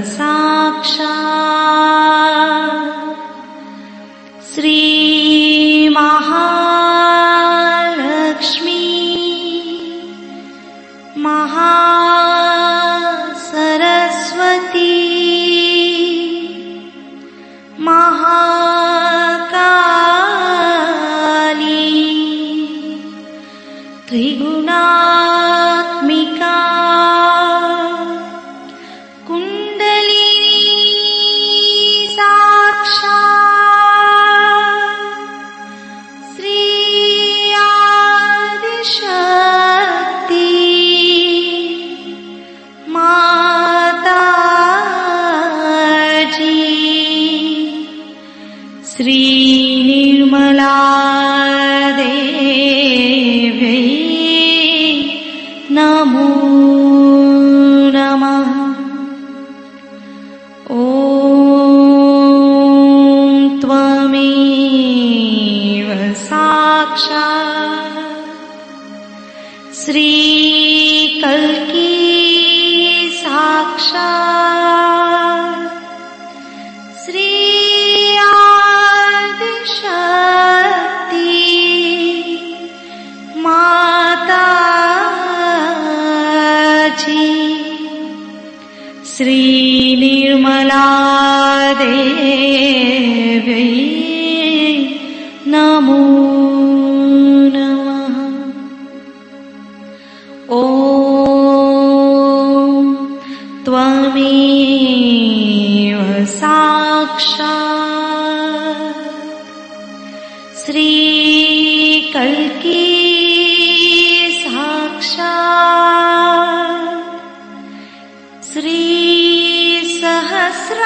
साक्षात् श्री महालक्ष्मी महासरस्वती महाकाली त्रिगुणात्मिका कुंडलिनी साक्षात् श्री आदिशक्ति माताजी श्री निर्मला देवी नमो नमः। ॐ त्वमेव साक्षात् श्री कल्की साक्षात् श्री आदिशक्ति माताजी श्री निर्मला देवी नमो नमः। ॐ त्वमेव साक्षात् श्री कल्की साक्षात् श्री सहस्रार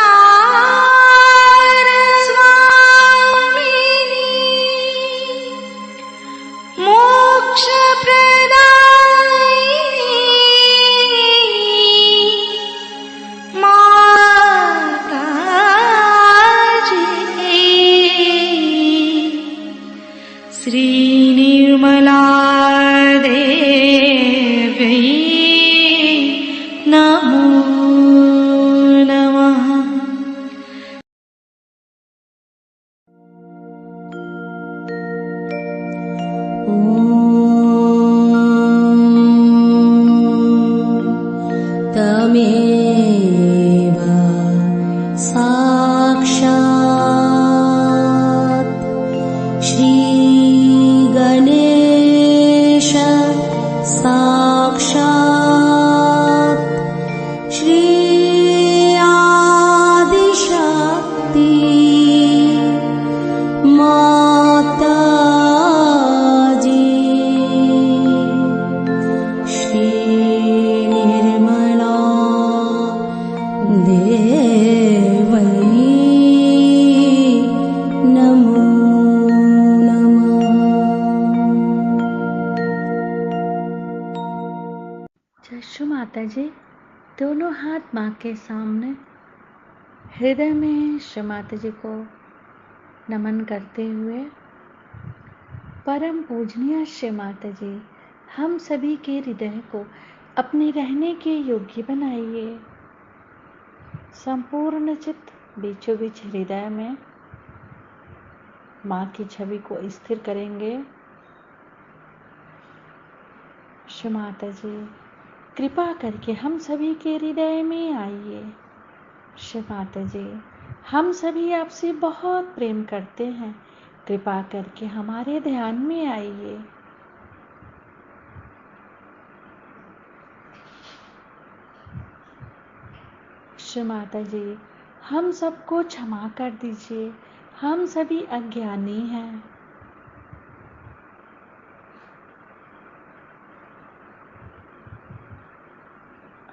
स्वामिनी मोक्ष प्रदायिनी माताजी श्री निर्मला देवी नमो नमः। तमेव साक्षात् श्री गणेश साक्षात् श्री आदिशक्ति माताजी श्री निर्मला देवी नमो नमः। जय माता जी। दोनों हाथ माँ के सामने हृदय में श्री माता जी को नमन करते हुए, परम पूजनीय श्री माता जी, हम सभी के हृदय को अपने रहने के योग्य बनाइए। संपूर्ण चित्त बीचों बीच हृदय में माँ की छवि को स्थिर करेंगे। श्री माता जी, कृपा करके हम सभी के हृदय में आइए। श्री माता जी, हम सभी आपसे बहुत प्रेम करते हैं, कृपा करके हमारे ध्यान में आइए। श्री माता जी, हम सबको क्षमा कर दीजिए, हम सभी अज्ञानी हैं।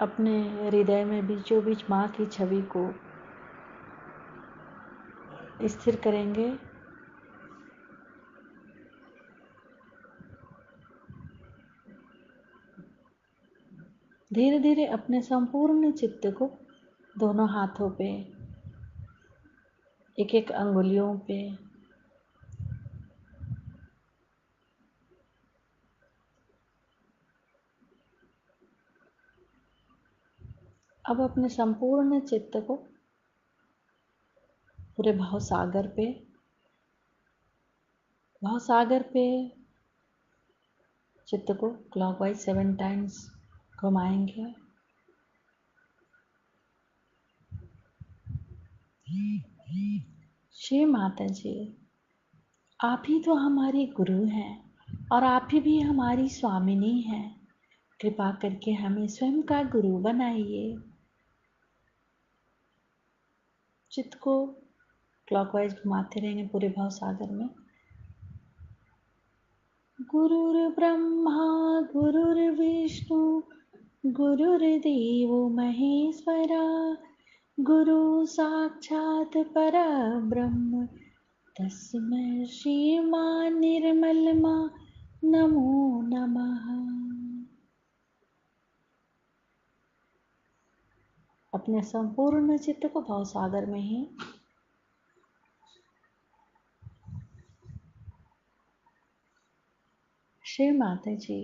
अपने हृदय में बीचों बीच माँ की छवि को स्थिर करेंगे। धीरे धीरे अपने संपूर्ण चित्त को दोनों हाथों पे, एक एक अंगुलियों पे अब अपने संपूर्ण चित्त को पूरे भवसागर पे चित्त को क्लॉकवाइज 7 टाइम्स घुमाएंगे। श्री माता जी, आप ही तो हमारी गुरु हैं और आप ही भी हमारी स्वामिनी हैं। कृपा करके हमें स्वयं का गुरु बनाइए। चित्त को क्लॉकवाइज घुमाते रहेंगे पूरे भवसागर में। गुरुर्ब्रह्मा गुरुर्विष्णु गुरुर्देवो महेश्वरा गुरु साक्षात् परब्रह्म तस्मै श्रीमान निर्मलमा नमो नमः। अपने संपूर्ण चित्त को भवसागर में ही श्री माता जी,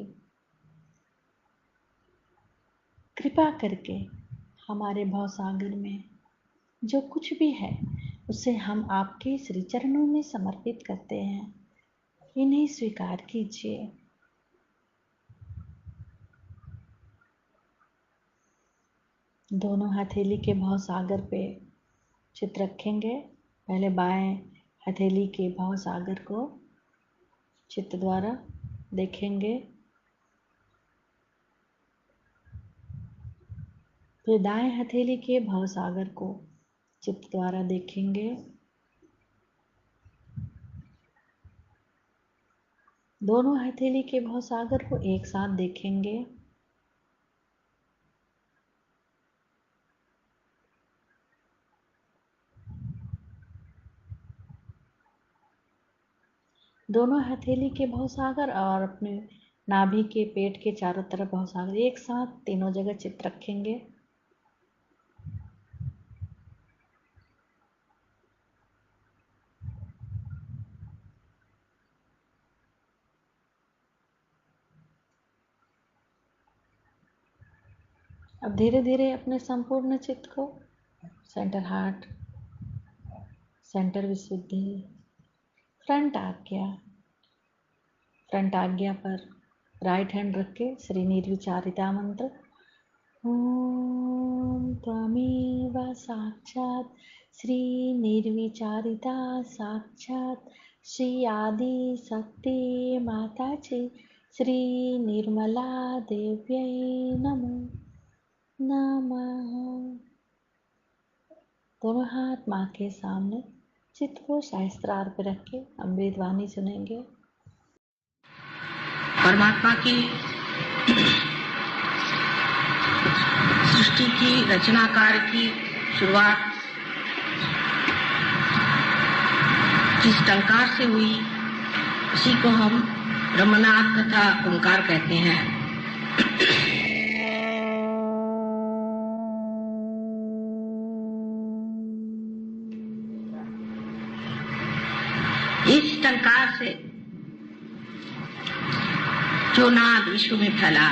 कृपा करके हमारे भवसागर में जो कुछ भी है उसे हम आपके श्री चरणों में समर्पित करते हैं। इन्हें स्वीकार कीजिए। दोनों हथेली के भवसागर पे चित्त रखेंगे। पहले बाएं हथेली के भवसागर को चित्त द्वारा देखेंगे, फिर दाएं हथेली के भवसागर को चित्त द्वारा देखेंगे। दोनों हथेली के भवसागर को एक साथ देखेंगे। दोनों हथेली के भवसागर और अपने नाभि के पेट के चारों तरफ भवसागर एक साथ तीनों जगह चित्त रखेंगे। अब धीरे धीरे अपने संपूर्ण चित्त को सेंटर हार्ट, सेंटर विशुद्धि, फ्रंट आज्ञा पर राइट हैंड रख के श्री निर्विचारिता मंत्र ओम त्वमेव साक्षात् श्री निर्विचारिता साक्षात् श्री आदि शक्ति माता जी श्री निर्मला देव्यै नमो नमः। दोनों हाथ माँ के सामने चित्त को शास्त्रार पे रख के अमृत वाणी सुनेंगे। परमात्मा की सृष्टि की रचना कार्य की शुरुआत जिस टंकार से हुई उसी को हम ब्रह्मनाद तथा ओंकार कहते हैं। इस टंकार से जो नाद विश्व में फैला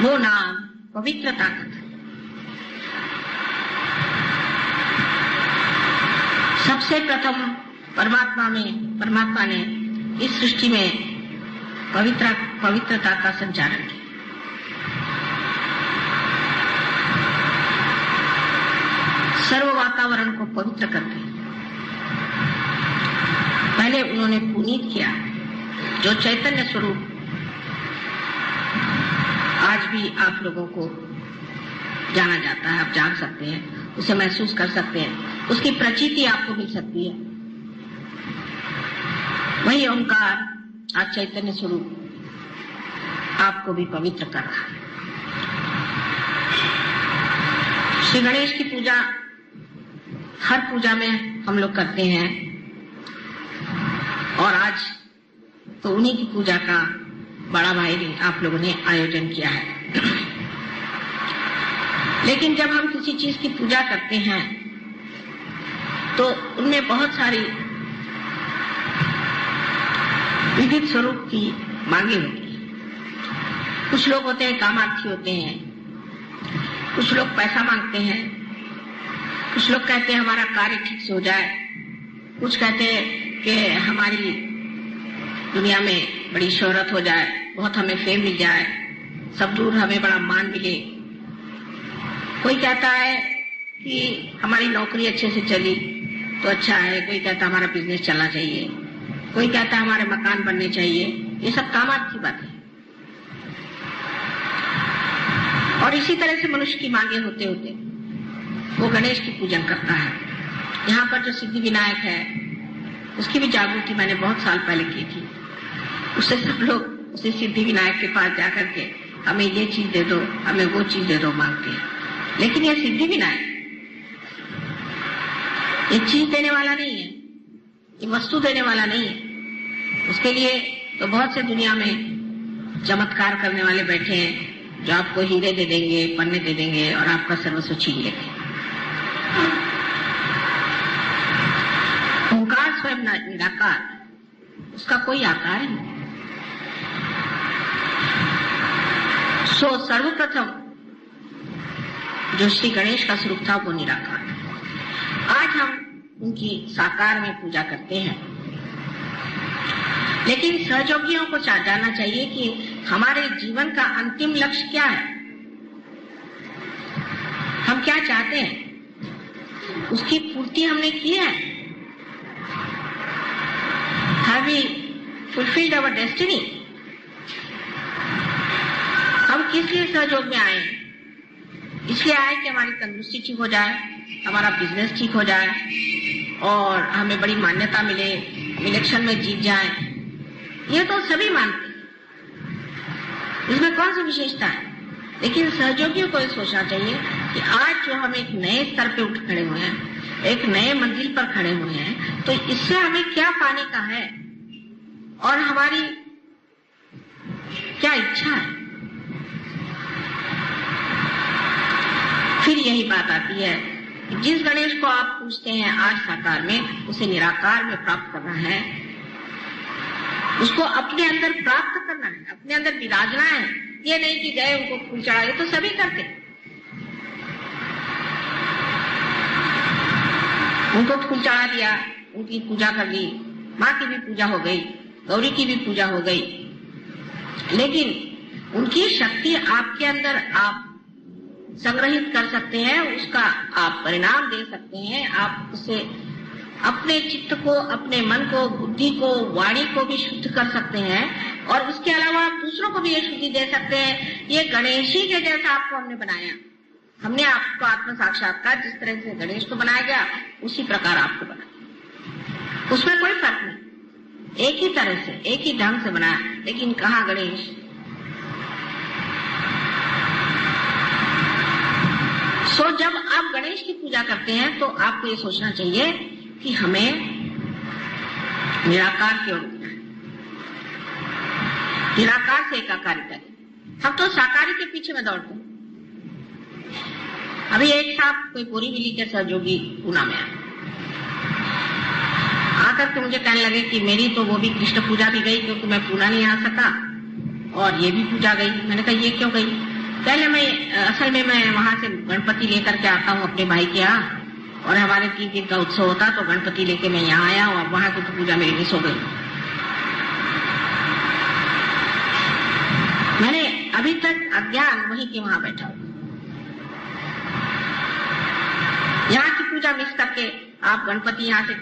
वो नाम पवित्र ताकत। सबसे प्रथम परमात्मा ने इस सृष्टि में पवित्रता का संचालन किया। सर्व वातावरण को पवित्र करके पहले उन्होंने पुनीत किया। जो चैतन्य स्वरूप आज भी आप लोगों को जाना जाता है, आप जान सकते हैं, उसे महसूस कर सकते हैं, उसकी प्रचीति आपको मिल सकती है। वही ओंकार आज चैतन्य स्वरूप आपको भी पवित्र कर रहा है। श्री गणेश की पूजा हर पूजा में हम लोग करते हैं और आज तो उन्हीं की पूजा का बड़ा भाई आप लोगों ने आयोजन किया है। लेकिन जब हम किसी चीज की पूजा करते हैं तो उनमें बहुत सारी विविध स्वरूप की मांगे होती हैं। कुछ लोग होते हैं कामार्थी होते हैं, कुछ लोग पैसा मांगते हैं, कुछ लोग कहते हैं हमारा कार्य ठीक से हो जाए, कुछ कहते हैं कि हमारी दुनिया में बड़ी शोहरत हो जाए, बहुत हमें फेम मिल जाए, सब दूर हमें बड़ा मान मिले। कोई कहता है कि हमारी नौकरी अच्छे से चली तो अच्छा है, कोई कहता हमारा बिजनेस चलना चाहिए, कोई कहता हमारे मकान बनने चाहिए। ये सब कामार्थ की बात है। और इसी तरह से मनुष्य की मांगे होते होते वो गणेश की पूजन करता है। यहाँ पर जो सिद्धि विनायक है उसकी भी जागृति मैंने बहुत साल पहले की थी। उससे सब लोग उसे सिद्धि विनायक के पास जाकर के हमें ये चीज दे दो, हमें वो चीज दे दो मांगते हैं। लेकिन ये सिद्धि विनायक ये चीज देने वाला नहीं है, ये वस्तु देने वाला नहीं है। उसके लिए तो बहुत से दुनिया में चमत्कार करने वाले बैठे हैं जो आपको हीरे दे देंगे, पन्ने दे देंगे और आपका सर्वस्व छीन लेंगे। ओंकार स्वयं निराकार, उसका कोई आकार ही नहीं। सो सर्वप्रथम जो श्री गणेश का स्वरूप था वो निराकार। आज हम उनकी साकार में पूजा करते हैं, लेकिन सहयोगियों को जानना चाहिए कि हमारे जीवन का अंतिम लक्ष्य क्या है, हम क्या चाहते हैं, उसकी पूर्ति हमने की है। Have we fulfilled our destiny? हम किस लिए सहयोग में आए? इसलिए आए कि हमारी तंदुरुस्ती ठीक हो जाए, हमारा बिजनेस ठीक हो जाए और हमें बड़ी मान्यता मिले, इलेक्शन में जीत जाए। ये तो सभी मानते हैं, इसमें कौन सी विशेषता है? लेकिन सहयोगियों को ये सोचना चाहिए कि आज जो हम एक नए स्तर पे उठ खड़े हुए हैं, एक नए मंजिल पर खड़े हुए हैं, तो इससे हमें क्या पाने का है और हमारी क्या इच्छा है। फिर यही बात आती है कि जिस गणेश को आप पूछते हैं आज साकार में, उसे निराकार में प्राप्त करना है, उसको अपने अंदर प्राप्त करना है, अपने अंदर विराजना है। ये नहीं कि गए उनको फूल चढ़ा, ये तो सभी करते, उनको फूल चढ़ा दिया, उनकी पूजा कर ली, माँ की भी पूजा हो गई, गौरी की भी पूजा हो गई, लेकिन उनकी शक्ति आपके अंदर आप संग्रहित कर सकते हैं, उसका आप परिणाम दे सकते हैं। आप उससे अपने चित्त को, अपने मन को, बुद्धि को, वाणी को भी शुद्ध कर सकते हैं और उसके अलावा आप दूसरों को भी ये शुद्धि दे सकते हैं। ये गणेश ही के जैसा आपको हमने बनाया, हमने आपको आत्म साक्षात्कार जिस तरह से गणेश को बनाया गया उसी प्रकार आपको बनाया, उसमें कोई फर्क नहीं, एक ही तरह से, एक ही ढंग से बनाया। लेकिन कहाँ गणेश? सो जब आप गणेश की पूजा करते हैं तो आपको ये सोचना चाहिए कि हमें निराकार की ओर उठना है, निराकार से एकाकारिता की। हम तो साकारी के पीछे में दौड़ते हैं। अभी एक साहब कोई पूरी मिली के सहयोगी पूना में आए, आकर के मुझे कहने लगे कि मेरी तो वो भी कृष्ण पूजा भी गई क्योंकि मैं पूना नहीं आ सका, और ये भी पूजा गई। मैंने कहा ये क्यों गई? पहले असल में मैं वहां से गणपति लेकर के आता हूँ अपने भाई के यहाँ, और हमारे 3 दिन का उत्सव होता तो गणपति लेके मैं यहाँ आया हूँ, और वहां की तो पूजा मेरी मिस हो गई। मैंने अभी तक अज्ञान वहीं के वहां बैठा हूँ। यहाँ की पूजा मिस करके आप गणपति यहाँ से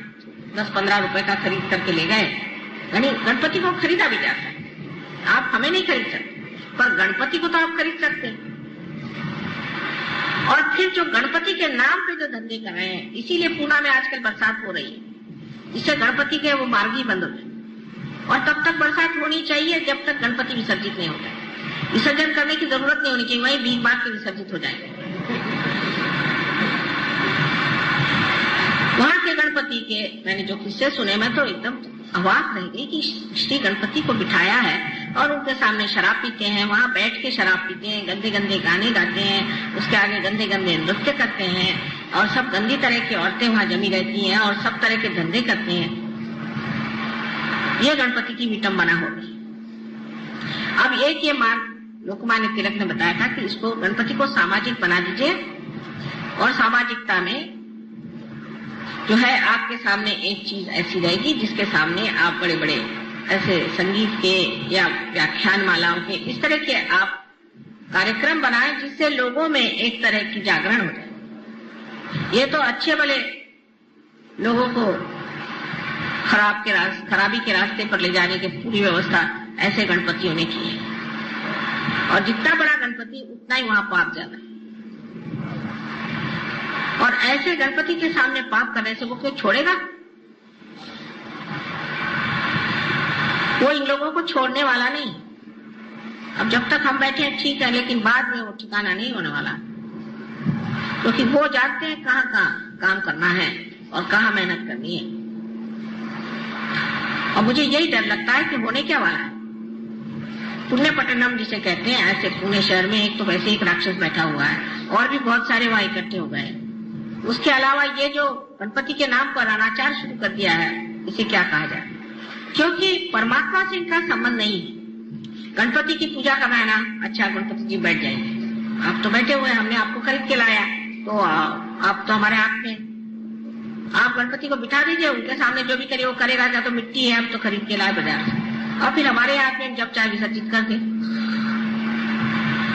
10-15 रुपए का खरीद करके ले गए। गणपति को खरीदा भी जाता है, आप हमें नहीं खरीद सकते, पर गणपति को तो आप खरीद सकते हैं। और फिर जो गणपति के नाम पे जो धंधे कर रहे हैं, इसीलिए पूना में आजकल बरसात हो रही है, इससे गणपति के वो मार्ग ही बंद हो गए। और तब तक बरसात होनी चाहिए जब तक गणपति विसर्जित नहीं होता। विसर्जन करने की जरूरत नहीं होनी चाहिए, वही भीख मांग के विसर्जित हो जाएंगे। वहां के गणपति के मैंने जो किस्से सुने, मैं तो एकदम अवाक रह गई कि श्री गणपति को बिठाया है और उनके सामने शराब पीते हैं, वहां बैठ के शराब पीते हैं, गंदे गंदे गाने गाते हैं, उसके आगे गंदे गंदे नृत्य करते हैं, और सब गंदी तरह की औरतें वहां जमी रहती हैं और सब तरह के धंधे करते हैं। ये गणपति की विटंबना होगी। अब एक ये मार्ग लोकमान्य तिलक ने बताया था कि इसको गणपति को सामाजिक बना दीजिए और सामाजिकता में जो है आपके सामने एक चीज ऐसी रहेगी जिसके सामने आप बड़े बड़े ऐसे संगीत के या व्याख्यान मालाओं के इस तरह के आप कार्यक्रम बनाएं जिससे लोगों में एक तरह की जागरण हो जाए। ये तो अच्छे भले लोगों को खराबी के रास्ते पर ले जाने की पूरी व्यवस्था ऐसे गणपतियों ने की है, और जितना बड़ा गणपति उतना ही वहां पाप ज्यादा है। और ऐसे गणपति के सामने पाप करने से वो क्यों छोड़ेगा? वो इन लोगों को छोड़ने वाला नहीं। अब जब तक हम बैठे हैं ठीक है, लेकिन बाद में वो ठिकाना नहीं होने वाला, क्योंकि वो जानते हैं कहाँ कहाँ काम करना है और कहाँ मेहनत करनी है। और मुझे यही डर लगता है कि होने क्या वाला है। पुण्य पट्टनम जिसे कहते हैं, ऐसे पुणे शहर में एक तो वैसे एक राक्षस बैठा हुआ है और भी बहुत सारे वहां इकट्ठे हो गए। उसके अलावा ये जो गणपति के नाम पर अनाचार शुरू कर दिया है, इसे क्या कहा जाए? क्योंकि परमात्मा से इनका संबंध नहीं है। गणपति की पूजा करना है ना, अच्छा गणपति जी बैठ जाएंगे, आप तो बैठे हुए, हमने आपको खरीद के लाया तो आप तो हमारे हाथ में, आप गणपति को बिठा दीजिए, उनके सामने जो भी करे वो करेगा, क्या तो मिट्टी है, हम तो खरीद के लाए बाजार से, और फिर हमारे हाथ में जब चाहे विसर्जित कर दे।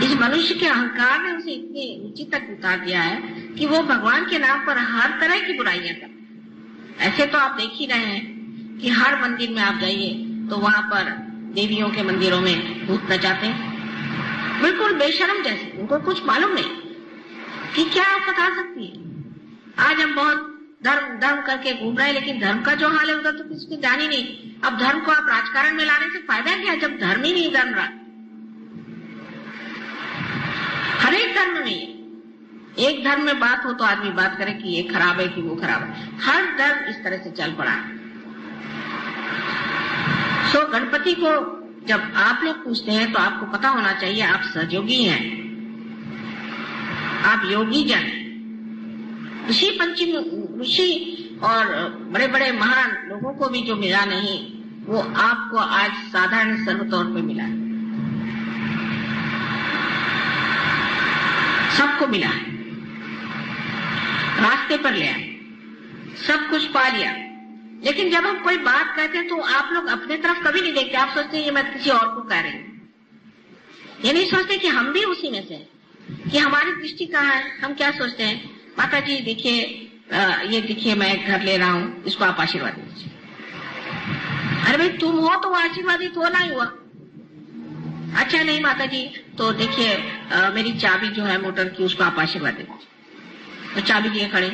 इस मनुष्य के अहंकार ने उसे इतने नीचे तक उतार दिया है कि वो भगवान के नाम पर हर तरह की बुराइयां कर। ऐसे तो आप देख ही रहे हैं कि हर मंदिर में आप जाइए तो वहां पर देवियों के मंदिरों में भूत नचाते हैं, बिल्कुल बेशर्म जैसे, उनको कुछ मालूम नहीं कि क्या आफत आ सकती है। आज हम बहुत धर्म करके घूम रहे हैं, लेकिन धर्म का जो हाल है उधर तो किसी को ध्यान ही नहीं। अब धर्म को आप राजकारण में लाने से फायदा क्या, जब धर्म ही नहीं धर्म रहा। हर एक धर्म में एक धर्म में बात हो तो आदमी बात करे कि ये खराब है कि वो खराब है। हर धर्म इस तरह से चल पड़ा है। सो गणपति को जब आप लोग पूछते हैं तो आपको पता होना चाहिए आप सहयोगी हैं, आप योगी जन। ऋषि और बड़े बड़े महान लोगों को भी जो मिला नहीं, वो आपको आज साधारण सर्वतौर पे मिला है। सबको मिला है, रास्ते पर ले आए, सब कुछ पा लिया। लेकिन जब हम कोई बात कहते हैं तो आप लोग अपने तरफ कभी नहीं देखते। आप सोचते हैं ये मैं किसी और को कह रही हूँ, ये नहीं सोचते कि हम भी उसी में से हैं, कि हमारी दृष्टि कहाँ है। हम क्या सोचते हैं, माता जी देखिए, ये देखिए मैं घर ले रहा हूँ, इसको आप आशीर्वाद दीजिए। अरे भाई तुम हो तो वो आशीर्वादित होना ही हुआ। अच्छा नहीं माता जी, तो देखिए मेरी चाबी जो है मोटर की, उसको आप आशीर्वाद दे दीजिए। तो चाबी दिए खड़े,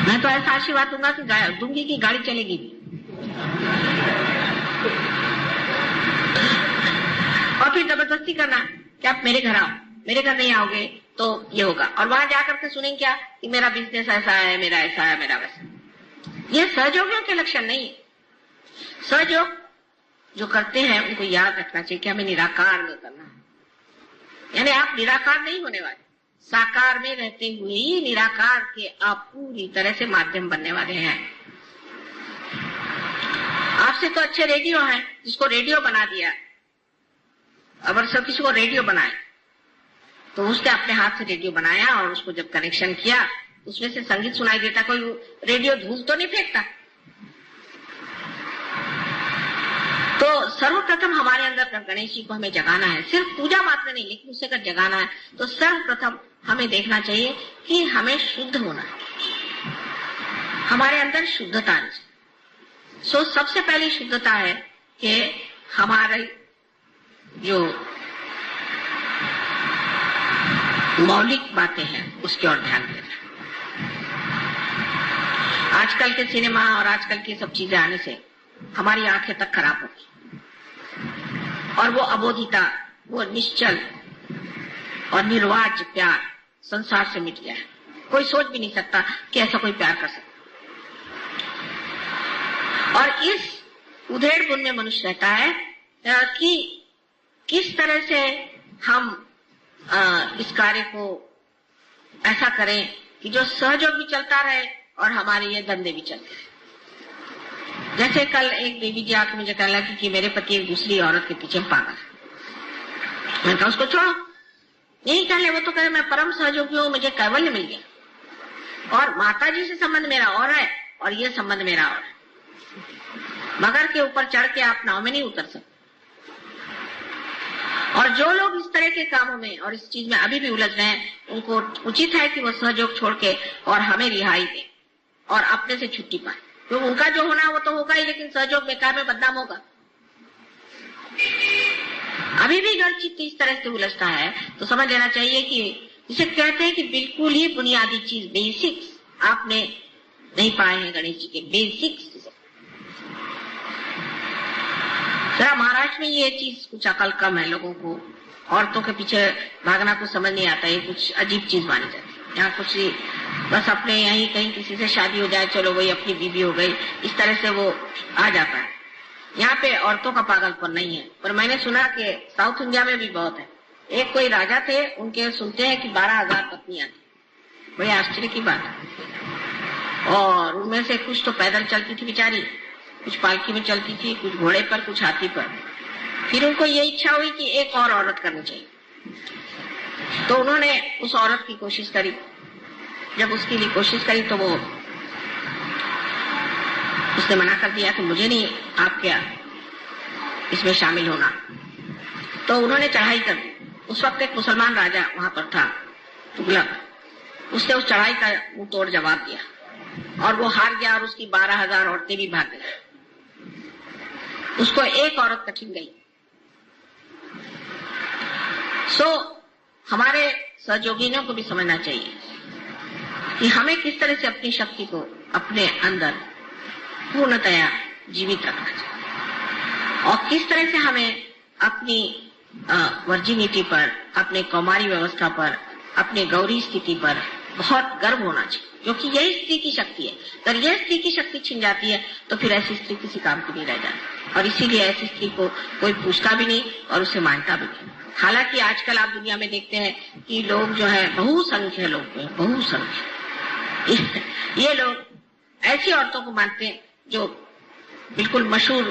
मैं तो ऐसा आशीर्वाद दूंगी कि गाड़ी चलेगी भी। और फिर जबरदस्ती करना कि आप मेरे घर आओ, मेरे घर नहीं आओगे तो ये होगा। और वहां जाकर के सुनेंगे क्या कि मेरा बिजनेस ऐसा है, मेरा ऐसा है, मेरा वैसा। ये सहयोगियों के लक्षण नहीं है। सहयोग जो करते हैं उनको याद रखना चाहिए कि हमें निराकार में करना है। यानी आप निराकार नहीं होने वाले, साकार में रहते हुए ही निराकार के आप पूरी तरह से माध्यम बनने वाले हैं। आपसे तो अच्छे रेडियो हैं, जिसको रेडियो बना दिया। अगर सब किसी को रेडियो बनाए तो उसने अपने हाथ से रेडियो बनाया और उसको जब कनेक्शन किया उसमें से संगीत सुनाई देता। कोई रेडियो धूल तो नहीं फेंकता। तो सर्वप्रथम हमारे अंदर गणेश जी को हमें जगाना है, सिर्फ पूजा मात्र नहीं, लेकिन उसे अगर जगाना है तो सर्वप्रथम हमें देखना चाहिए कि हमें शुद्ध होना है, हमारे अंदर शुद्धता आनी चाहिए। सो सबसे पहली शुद्धता है कि हमारे जो मौलिक बातें हैं उसकी ओर ध्यान देना। आजकल के सिनेमा और आजकल की सब चीजें आने से हमारी आंखें तक खराब होगी और वो अबोधिता, वो निश्चल और निर्वाज्य प्यार संसार से मिट गया है। कोई सोच भी नहीं सकता कि ऐसा कोई प्यार कर सकता। और इस उधेड़ बुन में मनुष्य रहता है कि किस तरह से हम इस कार्य को ऐसा करें कि जो सहयोग भी चलता रहे और हमारे ये धंधे भी चलते रहे। जैसे कल एक देवी जी आके मुझे कहने लगी कि मेरे पति एक दूसरी औरत के पीछे पागल है। मैंने कहा उसको छोड़ो, यही कहने, वो तो कहे मैं परम सहयोगी हूँ, मुझे कैवल्य मिल गया और माता जी से संबंध मेरा और है और ये संबंध मेरा और है। मगर के ऊपर चढ़ के आप नाव में नहीं उतर सकते। और जो लोग इस तरह के कामों में और इस चीज में अभी भी उलझ रहे हैं, उनको उचित है कि वो सहयोग छोड़ के और हमें रिहाई दे और अपने से छुट्टी पाए। तो उनका जो होना वो तो होगा ही, लेकिन सहयोग बेकार में बदनाम होगा। अभी भी अगर चित्त इस तरह से उलझता है तो समझ लेना चाहिए कि जिसे कहते हैं कि बिल्कुल ही बुनियादी चीज, बेसिक्स आपने नहीं पाए हैं गणेश जी के, बेसिक्स। जरा महाराष्ट्र में ये चीज कुछ अकल कम है लोगों को, औरतों के पीछे भागना कुछ समझ नहीं आता, ये कुछ अजीब चीज मानी जाती है। यहाँ कुछ बस अपने यहीं कहीं किसी से शादी हो जाए, चलो वही अपनी बीवी हो गई, इस तरह से वो आ जाता है। यहाँ पे औरतों का पागलपन नहीं है। पर मैंने सुना कि साउथ इंडिया में भी बहुत है। एक कोई राजा थे, उनके सुनते हैं कि 12,000 पत्नियां थी। बड़े आश्चर्य की बात है। और उनमें से कुछ तो पैदल चलती थी बेचारी, कुछ पालकी में चलती थी, कुछ घोड़े पर, कुछ हाथी पर। फिर उनको ये इच्छा हुई कि एक और औरत करनी चाहिए, तो उन्होंने उस औरत की कोशिश करी। जब उसके लिए कोशिश करी तो वो उसने मना कर दिया कि मुझे नहीं आप क्या इसमें शामिल होना। तो उन्होंने चढ़ाई कर दी। उस वक्त एक मुसलमान राजा वहां पर था, तुगलक। उसने उस चढ़ाई का मुंह तोड़ जवाब दिया और वो हार गया और उसकी 12,000 औरतें भी भाग गई। उसको एक औरत कठिन गई। हमारे सहयोगियों को भी समझना चाहिए कि हमें किस तरह से अपनी शक्ति को अपने अंदर पूर्णतया जीवित रखना चाहिए और किस तरह से हमें अपनी वर्जिनिटी पर, अपने कौमारी व्यवस्था पर, अपने गौरी स्थिति पर बहुत गर्व होना चाहिए, क्योंकि यही स्त्री की शक्ति है। अगर यह स्त्री की शक्ति छिन जाती है तो फिर ऐसी स्त्री किसी काम की नहीं रह जाती और इसीलिए ऐसी स्त्री को कोई पूछता भी नहीं और उसे मानता भी नहीं। हालांकि आजकल आप दुनिया में देखते हैं कि लोग जो है बहुसंख्य लोग हैं, बहुसंख्य ये लोग ऐसी औरतों को मानते हैं जो बिल्कुल मशहूर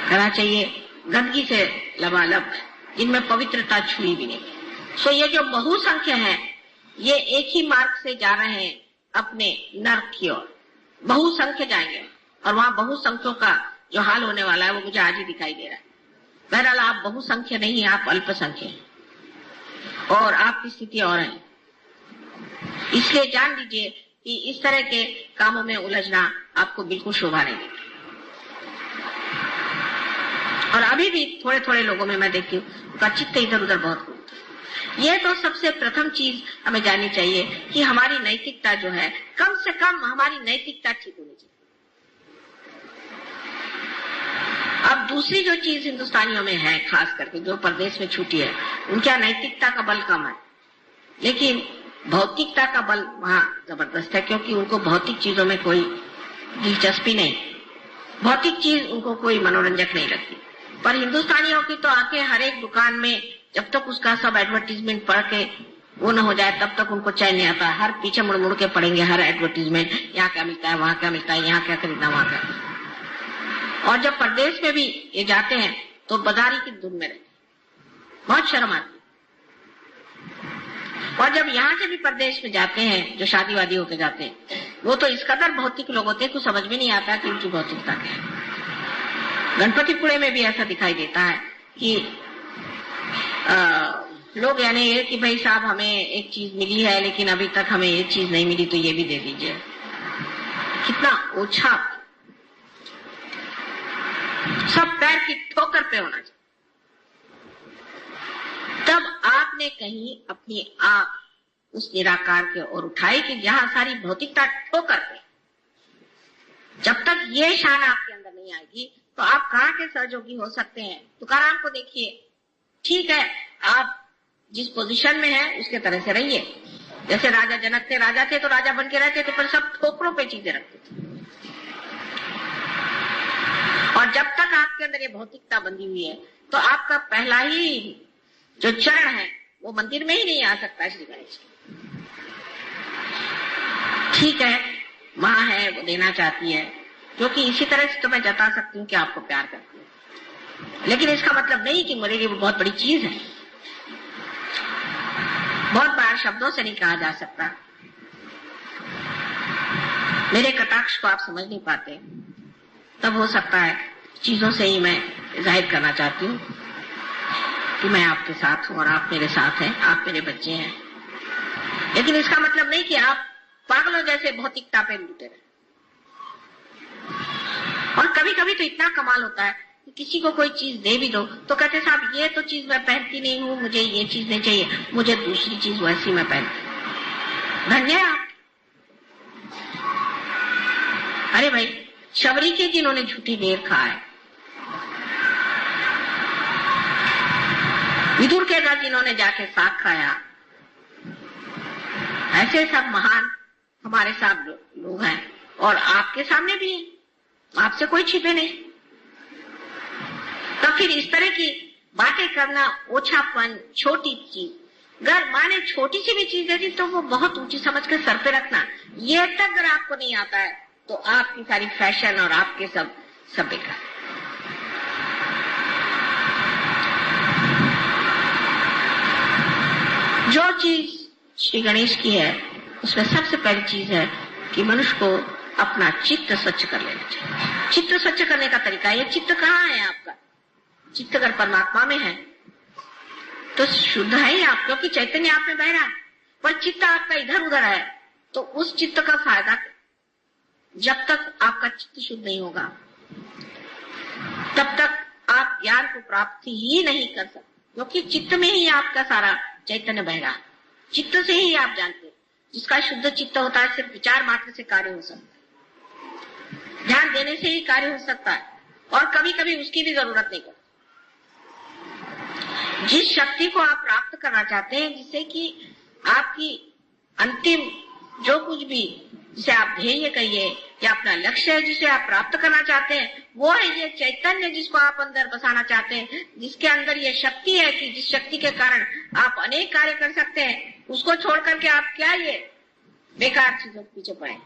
कहना चाहिए गंदगी से लबालब, जिनमें पवित्रता छुई भी नहीं। ये जो बहुसंख्य है ये एक ही मार्ग से जा रहे हैं अपने नर्क की ओर। बहुसंख्य जाएंगे और वहां बहुसंख्यों का जो हाल होने वाला है वो मुझे आज ही दिखाई दे रहा है। बहरहाल आप बहुसंख्य नहीं है, आप अल्पसंख्य हैं और आपकी स्थिति और है। इसलिए जान लीजिए कि इस तरह के कामों में उलझना आपको बिल्कुल शोभा नहीं देता। और अभी भी थोड़े थोड़े लोगों में मैं देखती हूँ उनका चित्त इधर उधर बहुत घूमता है। यह तो सबसे प्रथम चीज हमें जाननी चाहिए कि हमारी नैतिकता जो है, कम से कम हमारी नैतिकता ठीक होनी चाहिए। अब दूसरी जो चीज हिंदुस्तानियों में है, खास करके जो परदेश में छूटी है, उनका नैतिकता का बल कम है, लेकिन भौतिकता का बल वहां जबरदस्त है, क्योंकि उनको भौतिक चीजों में कोई दिलचस्पी नहीं, भौतिक चीज उनको कोई मनोरंजक नहीं लगती। पर हिंदुस्तानियों की तो आके हर एक दुकान में जब तक उसका सब एडवर्टीजमेंट पढ़ के वो न हो जाए तब तक उनको चैन नहीं आता। हर पीछे मुड़ मुड़ के पढ़ेंगे हर एडवर्टीजमेंट, यहाँ क्या मिलता है, वहां क्या मिलता है, यहाँ क्या खरीदना, वहां क्या। और जब प्रदेश में भी ये जाते हैं तो बाजारी की धुन में रहते, बहुत शर्म आती। और जब यहाँ से भी प्रदेश में जाते हैं, जो शादी वादी होके जाते हैं, वो तो इस कदर भौतिक लोग होते हैं कुछ समझ में नहीं आता कि उनकी भौतिकता क्या है। गणपतिपुणे में भी ऐसा दिखाई देता है कि लोग यानी ये कि भाई साहब हमें एक चीज मिली है लेकिन अभी तक हमें ये चीज नहीं मिली तो ये भी दे दीजिए। कितना ओछा, सब पैर की ठोकर पे होना चाहिए। तब आपने कहीं अपनी आंख उस निराकार के ओर उठाई कि जहां सारी भौतिकता ठोकर पे। जब तक ये शान आपके अंदर नहीं आएगी तो आप कहाँ के सहयोगी हो सकते हैं। तुकाराम को देखिए, ठीक है आप जिस पोजीशन में हैं उसके तरह से रहिए। जैसे राजा जनक थे, राजा थे तो राजा बन के रहते थे, पर सब ठोकरों पे चीजें रखते थे। और जब तक आपके अंदर ये भौतिकता बंधी हुई है तो आपका पहला ही जो चरण है वो मंदिर में ही नहीं आ सकता। श्री गणेश ठीक है, माँ है वो देना चाहती है, क्योंकि इसी तरह से तो मैं जता सकती हूँ कि आपको प्यार करती हूँ, लेकिन इसका मतलब नहीं कि मेरे लिए वो बहुत बड़ी चीज है। बहुत बार शब्दों से नहीं कहा जा सकता। मेरे कटाक्ष को आप समझ नहीं पाते, तब हो सकता है चीजों से ही मैं जाहिर करना चाहती हूँ कि मैं आपके साथ हूँ और आप मेरे साथ हैं, आप मेरे बच्चे हैं। लेकिन इसका मतलब नहीं कि आप पागलों जैसे भौतिकता पे लूटे रहे। और कभी कभी तो इतना कमाल होता है कि किसी को कोई चीज दे भी दो तो कहते साहब ये तो चीज मैं पहनती नहीं हूँ, मुझे ये चीज नहीं चाहिए, मुझे दूसरी चीज वैसी मैं पहनती। धन्य आप। अरे भाई, शबरी के जिन्होंने झूठी बेर खा है, विदुर के घर जिन्होंने जाके साग खाया, ऐसे सब महान हमारे साथ लोग हैं और आपके सामने भी हैं, आपसे कोई छिपे नहीं। तो फिर इस तरह की बातें करना, ओछापन, छोटी चीज, अगर माँ ने छोटी सी भी चीज दे दी तो वो बहुत ऊंची समझ के सर पे रखना। ये तक अगर आपको नहीं आता है तो आपकी सारी फैशन और आपके सब बेकार। जो चीज श्री गणेश की है उसमें सबसे पहली चीज है कि मनुष्य को अपना चित्त स्वच्छ कर लेना चाहिए। चित्त स्वच्छ करने का तरीका, ये चित्त कहाँ है आपका? चित्त अगर परमात्मा में है तो शुद्ध है ही आप, क्योंकि चैतन्य आप में बह रहा है। पर चित्त आपका इधर उधर है तो उस चित्त का फायदा, जब तक आपका चित्त शुद्ध नहीं होगा तब तक आप ज्ञान को प्राप्ति ही नहीं कर सकते, क्योंकि चित्त में ही आपका सारा चैतन्य बह रहा है। चित्त से ही आप जानते हैं। जिसका शुद्ध चित्त होता है सिर्फ विचार मात्र से कार्य हो सकता है, ध्यान देने से ही कार्य हो सकता है, और कभी कभी उसकी भी जरूरत नहीं पड़ती। जिस शक्ति को आप प्राप्त करना चाहते हैं, जिससे कि आपकी अंतिम जो कुछ भी, जिसे आप ध्येय कहिए या अपना लक्ष्य है जिसे आप प्राप्त करना चाहते हैं, वो है ये चैतन्य जिसको आप अंदर बसाना चाहते हैं, जिसके अंदर ये शक्ति है कि जिस शक्ति के कारण आप अनेक कार्य कर सकते हैं। उसको छोड़ करके आप क्या ये बेकार चीजों के पीछे पड़े।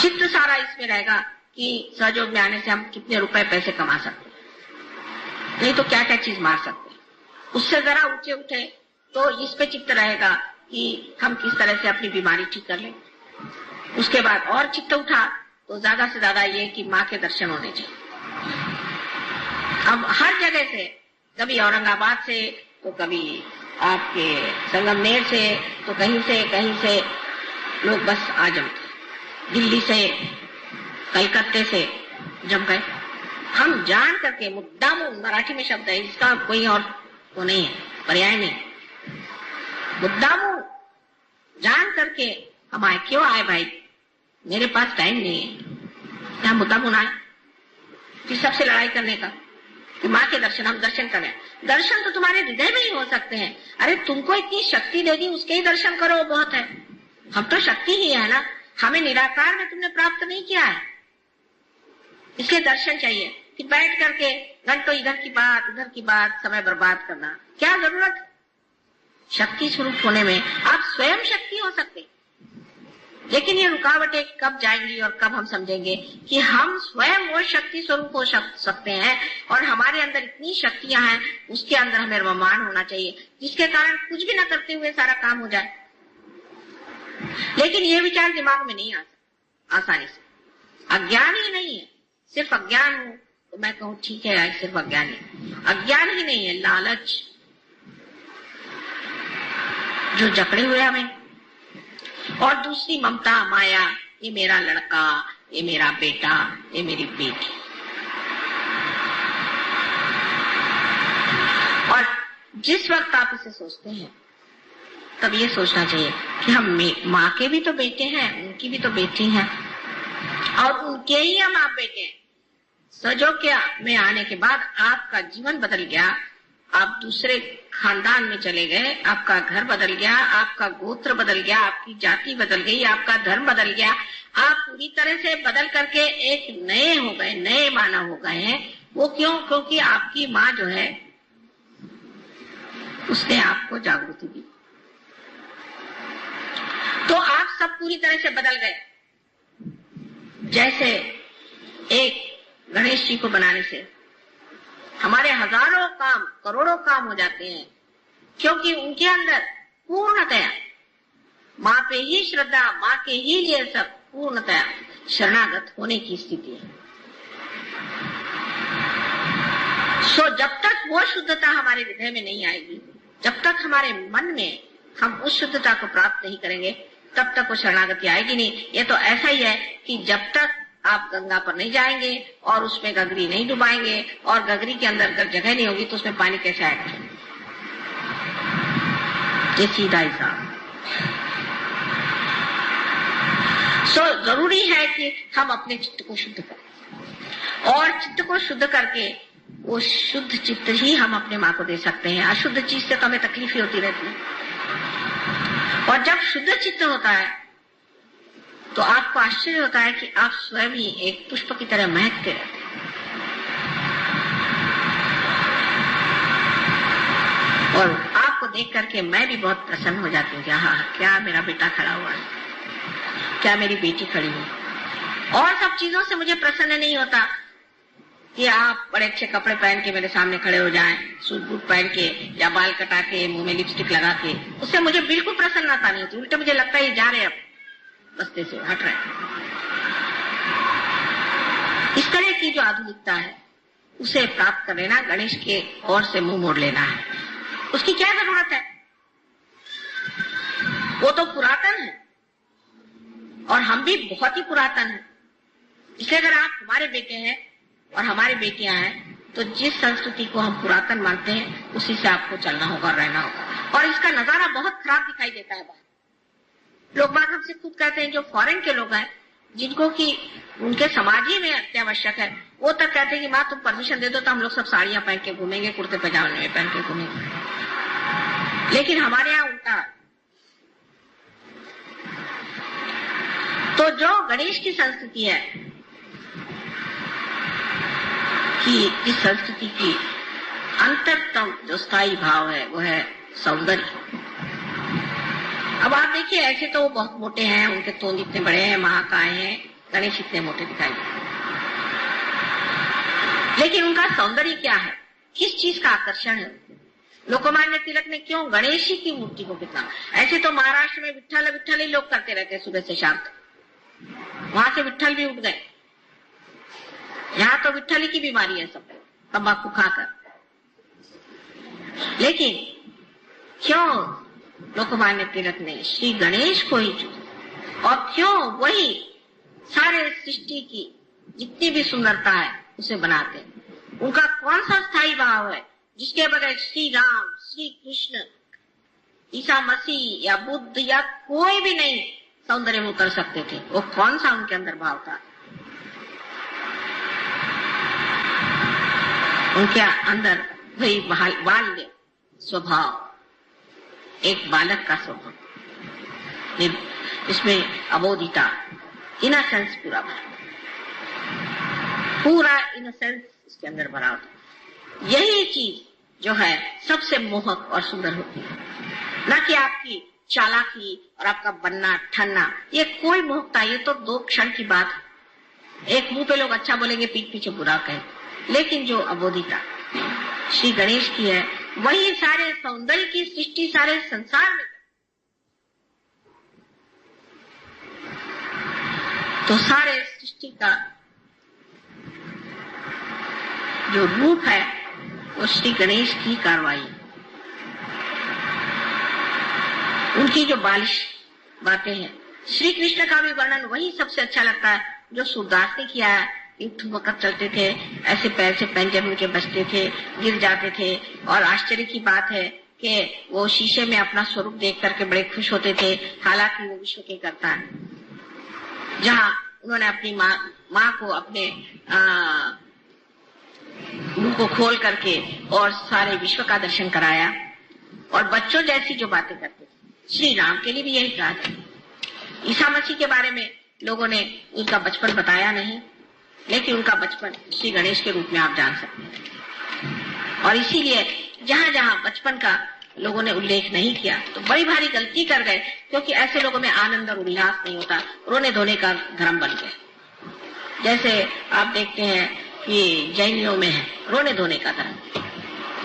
चित्त सारा इसमें रहेगा कि सहयोग में आने से हम कितने रुपए पैसे कमा सकते हैं, नहीं तो क्या क्या चीज मार सकते हैं। उससे जरा ऊंचे उठे तो इस पे चित्त रहेगा कि हम किस तरह से अपनी बीमारी ठीक कर लें। उसके बाद और चित्त उठा तो ज्यादा से ज्यादा ये कि माँ के दर्शन होने चाहिए। अब हर जगह से, कभी औरंगाबाद से तो कभी आपके संगमनेर से तो कहीं से लोग बस आ जमते, दिल्ली से, कलकत्ते से जम गए। हम जान करके, मुद्दा मराठी में शब्द है, इसका कोई और वो नहीं है, पर्याय नहीं। मुद्दामू जान करके हम आए। क्यों आए भाई? मेरे पास टाइम नहीं है, यहाँ मुद्दामू आए कि सबसे लड़ाई करने का, कि माँ के दर्शन, हम दर्शन करें। दर्शन तो तुम्हारे हृदय में ही हो सकते हैं। अरे तुमको इतनी शक्ति दे दी, उसके ही दर्शन करो, बहुत है। हम तो शक्ति ही है ना, हमें निराकार में तुमने प्राप्त नहीं किया है, इसलिए दर्शन चाहिए। कि बैठ करके घंटों इधर की बात उधर की बात समय बर्बाद करना क्या जरूरत है? शक्ति स्वरूप होने में आप स्वयं शक्ति हो सकते, लेकिन ये रुकावटें कब जाएंगी और कब हम समझेंगे कि हम स्वयं वो शक्ति स्वरूप हो सकते हैं और हमारे अंदर इतनी शक्तियां हैं, उसके अंदर हमें रमान होना चाहिए, जिसके कारण कुछ भी न करते हुए सारा काम हो जाए। लेकिन ये विचार दिमाग में नहीं आ सकता आसानी से। अज्ञान ही नहीं है, सिर्फ अज्ञान हो तो मैं कहूँ ठीक है, सिर्फ अज्ञान ही, अज्ञान ही नहीं है, लालच जो जकड़े हुए हमें, और दूसरी ममता, माया, ये मेरा लड़का, ये मेरा बेटा, ये मेरी बेटी। और जिस वक्त आप इसे सोचते हैं तब ये सोचना चाहिए कि हम माँ के भी तो बेटे हैं, उनकी भी तो बेटी हैं, और उनके ही हम आप बेटे हैं। सहयोग में आने के बाद आपका जीवन बदल गया, आप दूसरे खानदान में चले गए, आपका घर बदल गया, आपका गोत्र बदल गया, आपकी जाति बदल गई, आपका धर्म बदल गया, आप पूरी तरह से बदल करके एक नए हो गए, नए मानव हो गए हैं। वो क्यों? क्योंकि आपकी माँ जो है उसने आपको जागृति दी। तो आप सब पूरी तरह से बदल गए। जैसे एक गणेश जी को बनाने से हमारे हजारों काम, करोड़ों काम हो जाते हैं, क्योंकि उनके अंदर पूर्णतया माँ पे ही श्रद्धा, माँ के ही लिए सब पूर्णतया शरणागत होने की स्थिति है। सो जब तक वो शुद्धता हमारे हृदय में नहीं आएगी, जब तक हमारे मन में हम उस शुद्धता को प्राप्त नहीं करेंगे, तब तक वो शरणागति आएगी नहीं। ये तो ऐसा ही है कि जब तक आप गंगा पर नहीं जाएंगे और उसमें गगरी नहीं डुबाएंगे और गगरी के अंदर अगर जगह नहीं होगी तो उसमें पानी कैसे आएगा? ये सीधा हिसाब। सो जरूरी है कि हम अपने चित्त को शुद्ध करें, और चित्त को शुद्ध करके वो शुद्ध चित्त ही हम अपने माँ को दे सकते हैं। अशुद्ध चीज से तो हमें तकलीफ ही होती रहती है। और जब शुद्ध चित्त होता है तो आपको आश्चर्य होता है कि आप स्वयं ही एक पुष्प की तरह महकते रहते हैं। और आपको देख करके मैं भी बहुत प्रसन्न हो जाती हूँ कि हाँ, क्या मेरा बेटा खड़ा हुआ है, क्या मेरी बेटी खड़ी है। और सब चीजों से मुझे प्रसन्न नहीं होता कि आप बड़े अच्छे कपड़े पहन के मेरे सामने खड़े हो जाएं, सूट बूट पहन के या बाल कटा के मुंह में लिपस्टिक लगा के, उससे मुझे बिल्कुल प्रसन्नता नहीं होती। उल्टा मुझे लगता है ये जा रहे अब रास्ते से हट रहे। इस तरह की जो आधुनिकता है उसे प्राप्त कर लेना, गणेश के ओर से मुंह मोड़ लेना है। उसकी क्या जरूरत है? वो तो पुरातन है और हम भी बहुत ही पुरातन हैं। इसलिए अगर आप हमारे बेटे हैं और हमारी बेटियां हैं तो जिस संस्कृति को हम पुरातन मानते हैं उसी से आपको चलना होगा और रहना होगा। और इसका नजारा बहुत खराब दिखाई देता है बाहर। लोग बात हमसे खुद कहते हैं, जो फॉरेन के लोग हैं जिनको कि उनके समाज ही में अत्यावश्यक है, वो तक कहते हैं कि माँ तुम परमिशन दे दो तो हम लोग सब साड़ियां पहन के घूमेंगे, कुर्ते पजामे में पहन के घूमेंगे। लेकिन हमारे यहाँ उल्टा। तो जो गणेश की संस्कृति है कि इस संस्कृति की अंतरतम जो स्थायी भाव है वो है सौंदर्य। अब आप देखिए, ऐसे तो वो बहुत मोटे हैं, उनके तोंद इतने बड़े हैं, महाकाय हैं, गणेश इतने मोटे दिखाई देते, लेकिन उनका सौंदर्य क्या है? किस चीज का आकर्षण है? लोकमान्य तिलक ने क्यों गणेश जी की मूर्ति को कितना, ऐसे तो महाराष्ट्र में विट्ठल विट्ठल ही लोग करते रहते सुबह से शाम तक, वहां से विट्ठल भी उठ गए। यहाँ तो विट्ठल की बीमारी है सब, तंबाकू खाकर। लेकिन क्यों लोकमान्य तिलक ने श्री गणेश को ही चुना, और क्यों वही सारे सृष्टि की जितनी भी सुंदरता है उसे बनाते हैं? उनका कौन सा स्थायी भाव है जिसके बगैर श्री राम, श्री कृष्ण, ईसा मसीह या बुद्ध या कोई भी नहीं सौंदर्य में उतर सकते थे? वो कौन सा उनके अंदर भाव था? उनके अंदर वही बाल्य स्वभाव, एक बालक का स्वभाव, इसमें अबोधिता, इनोसेंस पूरा इनोसेंस इसके अंदर भरा होता। यही चीज जो है सबसे मोहक और सुंदर होती है, न कि आपकी चालाकी और आपका बनना ठन्ना। ये कोई मोहकता, ये तो 2 क्षण की बात है। एक मुंह पे लोग अच्छा बोलेंगे, पीठ पीछे बुरा कहें। लेकिन जो अबोधिता श्री गणेश की है वही सारे सौंदर्य की सृष्टि सारे संसार में। तो सारे सृष्टि का जो रूप है वो श्री गणेश की कार्रवाई, उनकी जो बालिश बातें हैं। श्री कृष्ण का भी वर्णन वही सबसे अच्छा लगता है जो सूरदास ने किया है। ठुमकत चलते थे, ऐसे पैर से पंजब उनके बचते थे, गिर जाते थे, और आश्चर्य की बात है कि वो शीशे में अपना स्वरूप देख करके बड़े खुश होते थे, हालांकि वो विश्व के करता है। जहाँ उन्होंने अपनी माँ को अपने मुंह को खोल करके और सारे विश्व का दर्शन कराया, और बच्चों जैसी जो बातें करते थे। श्री राम के लिए भी यही कहा था। ईसा मसीह के बारे में लोगों ने उनका बचपन बताया नहीं, लेकिन उनका बचपन श्री गणेश के रूप में आप जान सकते हैं। और इसीलिए जहां जहां बचपन का लोगों ने उल्लेख नहीं किया तो बड़ी भारी गलती कर गए, क्योंकि ऐसे लोगों में आनंद और उल्लास नहीं होता, रोने धोने का धर्म बन गया। जैसे आप देखते हैं कि जैनियों में है रोने धोने का धर्म,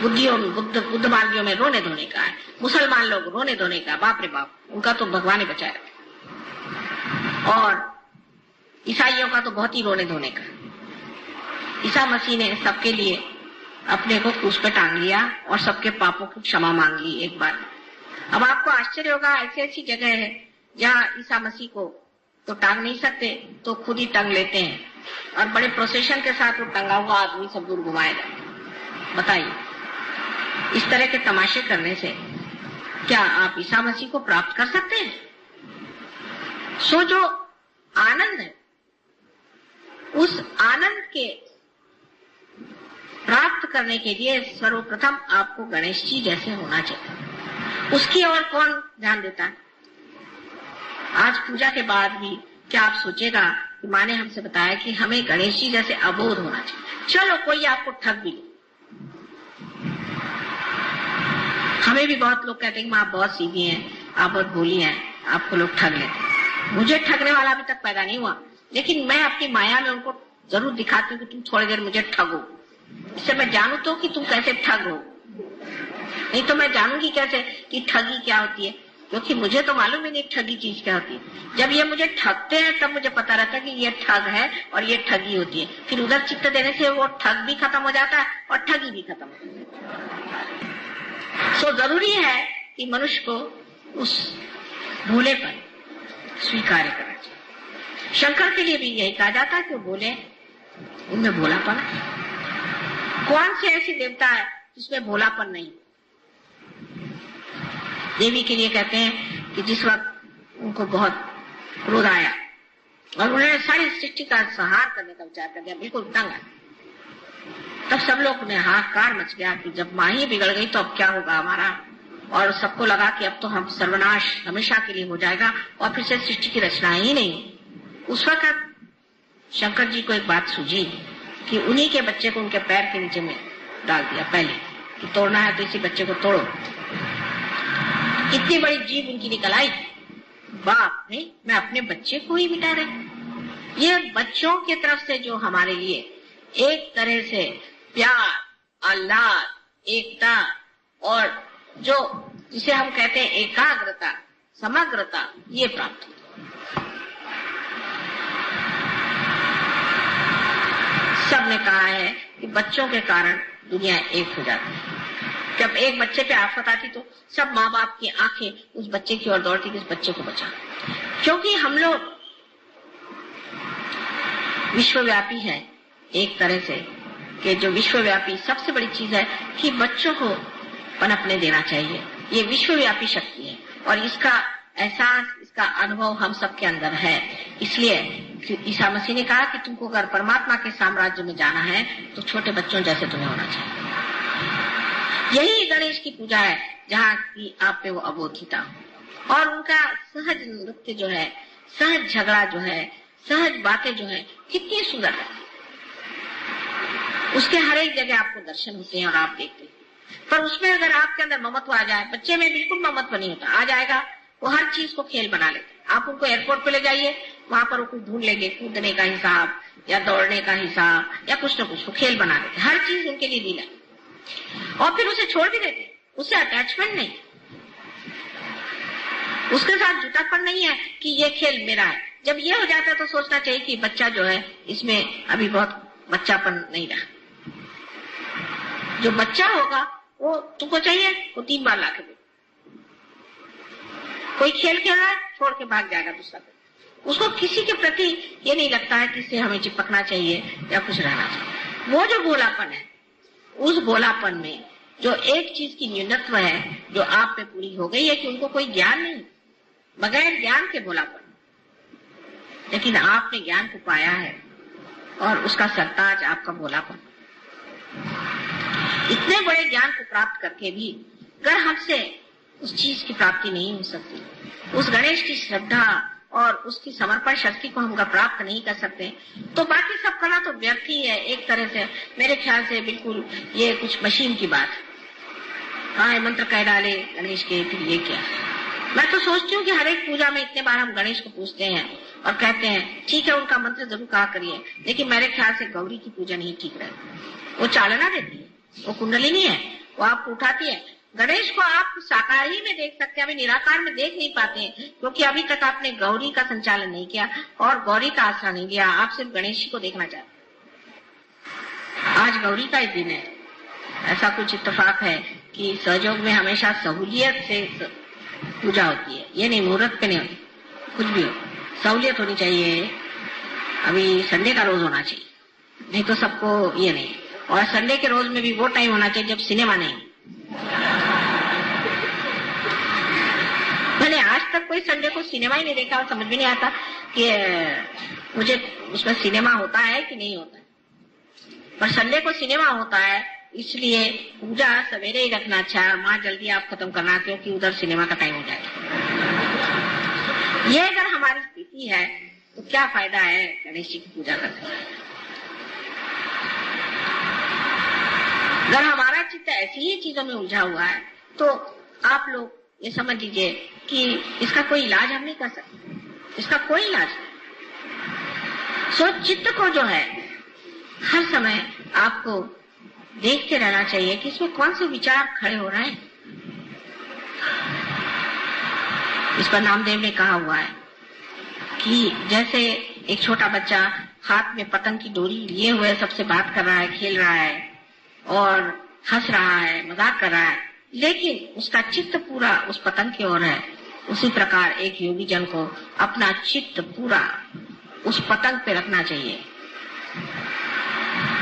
बुद्ध मार्गियों में रोने धोने का है, मुसलमान लोग रोने धोने का, बाप रे बाप, उनका तो भगवान ही बचाए रखे। और ईसाइयों का तो बहुत ही रोने धोने का। ईसा मसीह ने सबके लिए अपने को क्रूस पे टांग लिया और सबके पापों की क्षमा मांग ली एक बार। अब आपको आश्चर्य होगा, ऐसी ऐसी जगह है जहाँ ईसा मसीह को तो टांग नहीं सकते तो खुद ही टांग लेते हैं, और बड़े प्रोसेशन के साथ वो टंगा हुआ आदमी सब दूर घुमाएगा। बताइए, इस तरह के तमाशे करने से क्या आप ईसा मसीह को प्राप्त कर सकते हैं? सो जो आनंद है, उस आनंद के प्राप्त करने के लिए सर्वप्रथम आपको गणेश जी जैसे होना चाहिए। उसकी और कौन ध्यान देता है? आज पूजा के बाद भी क्या आप सोचेगा कि माँ ने हमसे बताया कि हमें गणेश जी जैसे अबोध होना चाहिए। चलो कोई आपको ठग भी ले, हमें भी बहुत लोग कहते हैं कि माँ आप बहुत सीधी हैं, आप बहुत भोली हैं, आपको लोग ठग लेते। मुझे ठगने वाला अभी तक पैदा नहीं हुआ, लेकिन मैं अपनी माया में उनको जरूर दिखाती हूँ कि तुम थोड़ी देर मुझे ठगो, इससे मैं जानू तो कि तुम कैसे ठग हो। नहीं तो मैं जानूंगी कैसे कि ठगी क्या होती है, क्योंकि मुझे तो मालूम ही नहीं ठगी चीज क्या होती है। जब ये मुझे ठगते हैं तब मुझे पता रहता है कि ये ठग है और ये ठगी होती है। फिर उधर चित्त देने से वो ठग भी खत्म हो जाता है और ठगी भी खत्म हो जाती है। सो जरूरी है कि मनुष्य को उस भोलेपन स्वीकार करना चाहिए। शंकर के लिए भी यही कहा जाता है कि वो बोले, उनमें भोलापन है। कौन से ऐसी देवता है जिसमें भोलापन नहीं? देवी के लिए कहते हैं कि जिस वक्त उनको बहुत क्रोध आया और उन्होंने सारी सृष्टि का संहार करने का विचार कर दिया, बिल्कुल तंग है, तब सब लोग ने हाहाकार मच गया कि जब माँ ही बिगड़ गई तो अब क्या होगा हमारा। और सबको लगा कि अब तो हम सर्वनाश हमेशा के लिए हो जाएगा और फिर से सृष्टि की रचना ही नहीं। उस वक्त शंकर जी को एक बात सूझी कि उन्हीं के बच्चे को उनके पैर के नीचे में डाल दिया पहले, कि तोड़ना है तो इसी बच्चे को तोड़ो। इतनी बड़ी जीव उनकी निकल आई, बाप रे, मैं अपने बच्चे को ही मिटा रही। ये बच्चों की तरफ से जो हमारे लिए एक तरह से प्यार, आह्लाद, एकता और जो जिसे हम कहते हैं एकाग्रता, समग्रता, ये प्राप्त होती। सबने कहा है कि बच्चों के कारण दुनिया एक हो जाती है। जब एक बच्चे पे आफत आती तो सब माँ बाप की आंखें उस बच्चे की ओर दौड़ती कि इस बच्चे को बचा, क्योंकि हम लोग विश्वव्यापी हैं एक तरह से, कि जो विश्वव्यापी सबसे बड़ी चीज है कि बच्चों को पनपने देना चाहिए। ये विश्वव्यापी शक्ति है और इसका एहसास, इसका अनुभव हम सबके अंदर है। इसलिए ईसा मसीह ने कहा कि तुमको अगर परमात्मा के साम्राज्य में जाना है तो छोटे बच्चों जैसे तुम्हें होना चाहिए। यही गणेश की पूजा है जहाँ की आप पे वो अबोधिता और उनका सहज नृत्य जो है, सहज झगड़ा जो है, सहज बातें जो है, कितनी सुंदर है। उसके हर एक जगह आपको दर्शन होते हैं और आप देखते हैं, पर उसमें अगर आपके अंदर ममत्व आ जाए, बच्चे में बिल्कुल ममत्व नहीं होता, आ जाएगा वो हर चीज को खेल बना लेते। आप उनको एयरपोर्ट पे ले जाइए, वहां पर वो कुछ ढूंढ लेंगे, कूदने का हिसाब या दौड़ने का हिसाब या कुछ न कुछ वो खेल बना लेते। हर चीज उनके लिए लीला और फिर उसे छोड़ भी देते, उससे अटैचमेंट नहीं, उसके साथ जुटापन नहीं है कि ये खेल मेरा है। जब ये हो जाता है तो सोचना चाहिए कि बच्चा जो है इसमें अभी बहुत बच्चापन नहीं रहा। जो बच्चा होगा वो तुमको चाहिए वो 3 बार लाके दे। कोई खेल खेल रहा है छोड़ के भाग जाएगा दूसरा, उसको किसी के प्रति ये नहीं लगता है कि इससे हमें चिपकना चाहिए या कुछ रहना चाहिए। वो जो भोलापन है, उस भोलापन में जो एक चीज की न्यूनत्व है जो आप पे पूरी हो गई है कि उनको कोई ज्ञान नहीं, बगैर ज्ञान के भोलापन, लेकिन आपने ज्ञान को पाया है और उसका सरताज आपका भोलापन। इतने बड़े ज्ञान को प्राप्त करके भी अगर हमसे उस चीज की प्राप्ति नहीं हो सकती, उस गणेश की श्रद्धा और उसकी समर्पण शक्ति को हम प्राप्त नहीं कर सकते, तो बाकी सब कला तो व्यर्थ ही है एक तरह से। मेरे ख्याल से बिल्कुल ये कुछ मशीन की बात है। हाँ ये मंत्र कह डाले गणेश के, फिर ये क्या। मैं तो सोचती हूँ कि हर एक पूजा में इतने बार हम गणेश को पूछते हैं और कहते हैं ठीक है उनका मंत्र जरूर कहा करिए, लेकिन मेरे ख्याल से गौरी की पूजा नहीं ठीक रहती। वो चालना देती है, वो कुंडलिनी है, वो आपको उठाती है। गणेश को आप साकार ही में देख सकते हैं, अभी निराकार में देख नहीं पाते हैं, क्योंकि अभी तक आपने गौरी का संचालन नहीं किया और गौरी का आश्रय नहीं लिया। आप सिर्फ गणेश को देखना चाहते हैं। आज गौरी का ही दिन है। ऐसा कुछ इत्तेफाक है कि सहयोग में हमेशा सहूलियत से पूजा होती है, ये नहीं मुहूर्त पे नहीं होती। कुछ भी हो सहूलियत होनी चाहिए। अभी संडे का रोज होना चाहिए, नहीं तो सबको ये नहीं। और संडे के रोज में भी वो टाइम होना चाहिए जब सिनेमा नहीं। मैंने आज तक कोई संडे को सिनेमा ही नहीं देखा और समझ में नहीं आता कि मुझे उसमें सिनेमा होता है कि नहीं होता है। पर संडे को सिनेमा होता है, इसलिए पूजा सवेरे ही रखना अच्छा है। माँ जल्दी आप खत्म करना, क्योंकि उधर सिनेमा का टाइम हो जाएगा। ये अगर हमारी स्थिति है तो क्या फायदा है गणेश जी की पूजा करने का। अगर हमारा चित्त ऐसी ही चीजों में उलझा हुआ है तो आप लोग ये समझ लीजिए कि इसका कोई इलाज हम नहीं कर सकते, इसका कोई इलाज नहीं। सो चित्त को जो है हर समय आपको देखते रहना चाहिए कि इसमें कौन से विचार खड़े हो रहे हैं। इस पर नामदेव ने कहा हुआ है कि जैसे एक छोटा बच्चा हाथ में पतंग की डोरी लिए हुए सबसे बात कर रहा है, खेल रहा है और हंस रहा है, मजाक कर रहा है, लेकिन उसका चित्त पूरा उस पतंग की ओर है। उसी प्रकार एक योगी जन को अपना चित्त पूरा उस पतंग पे रखना चाहिए,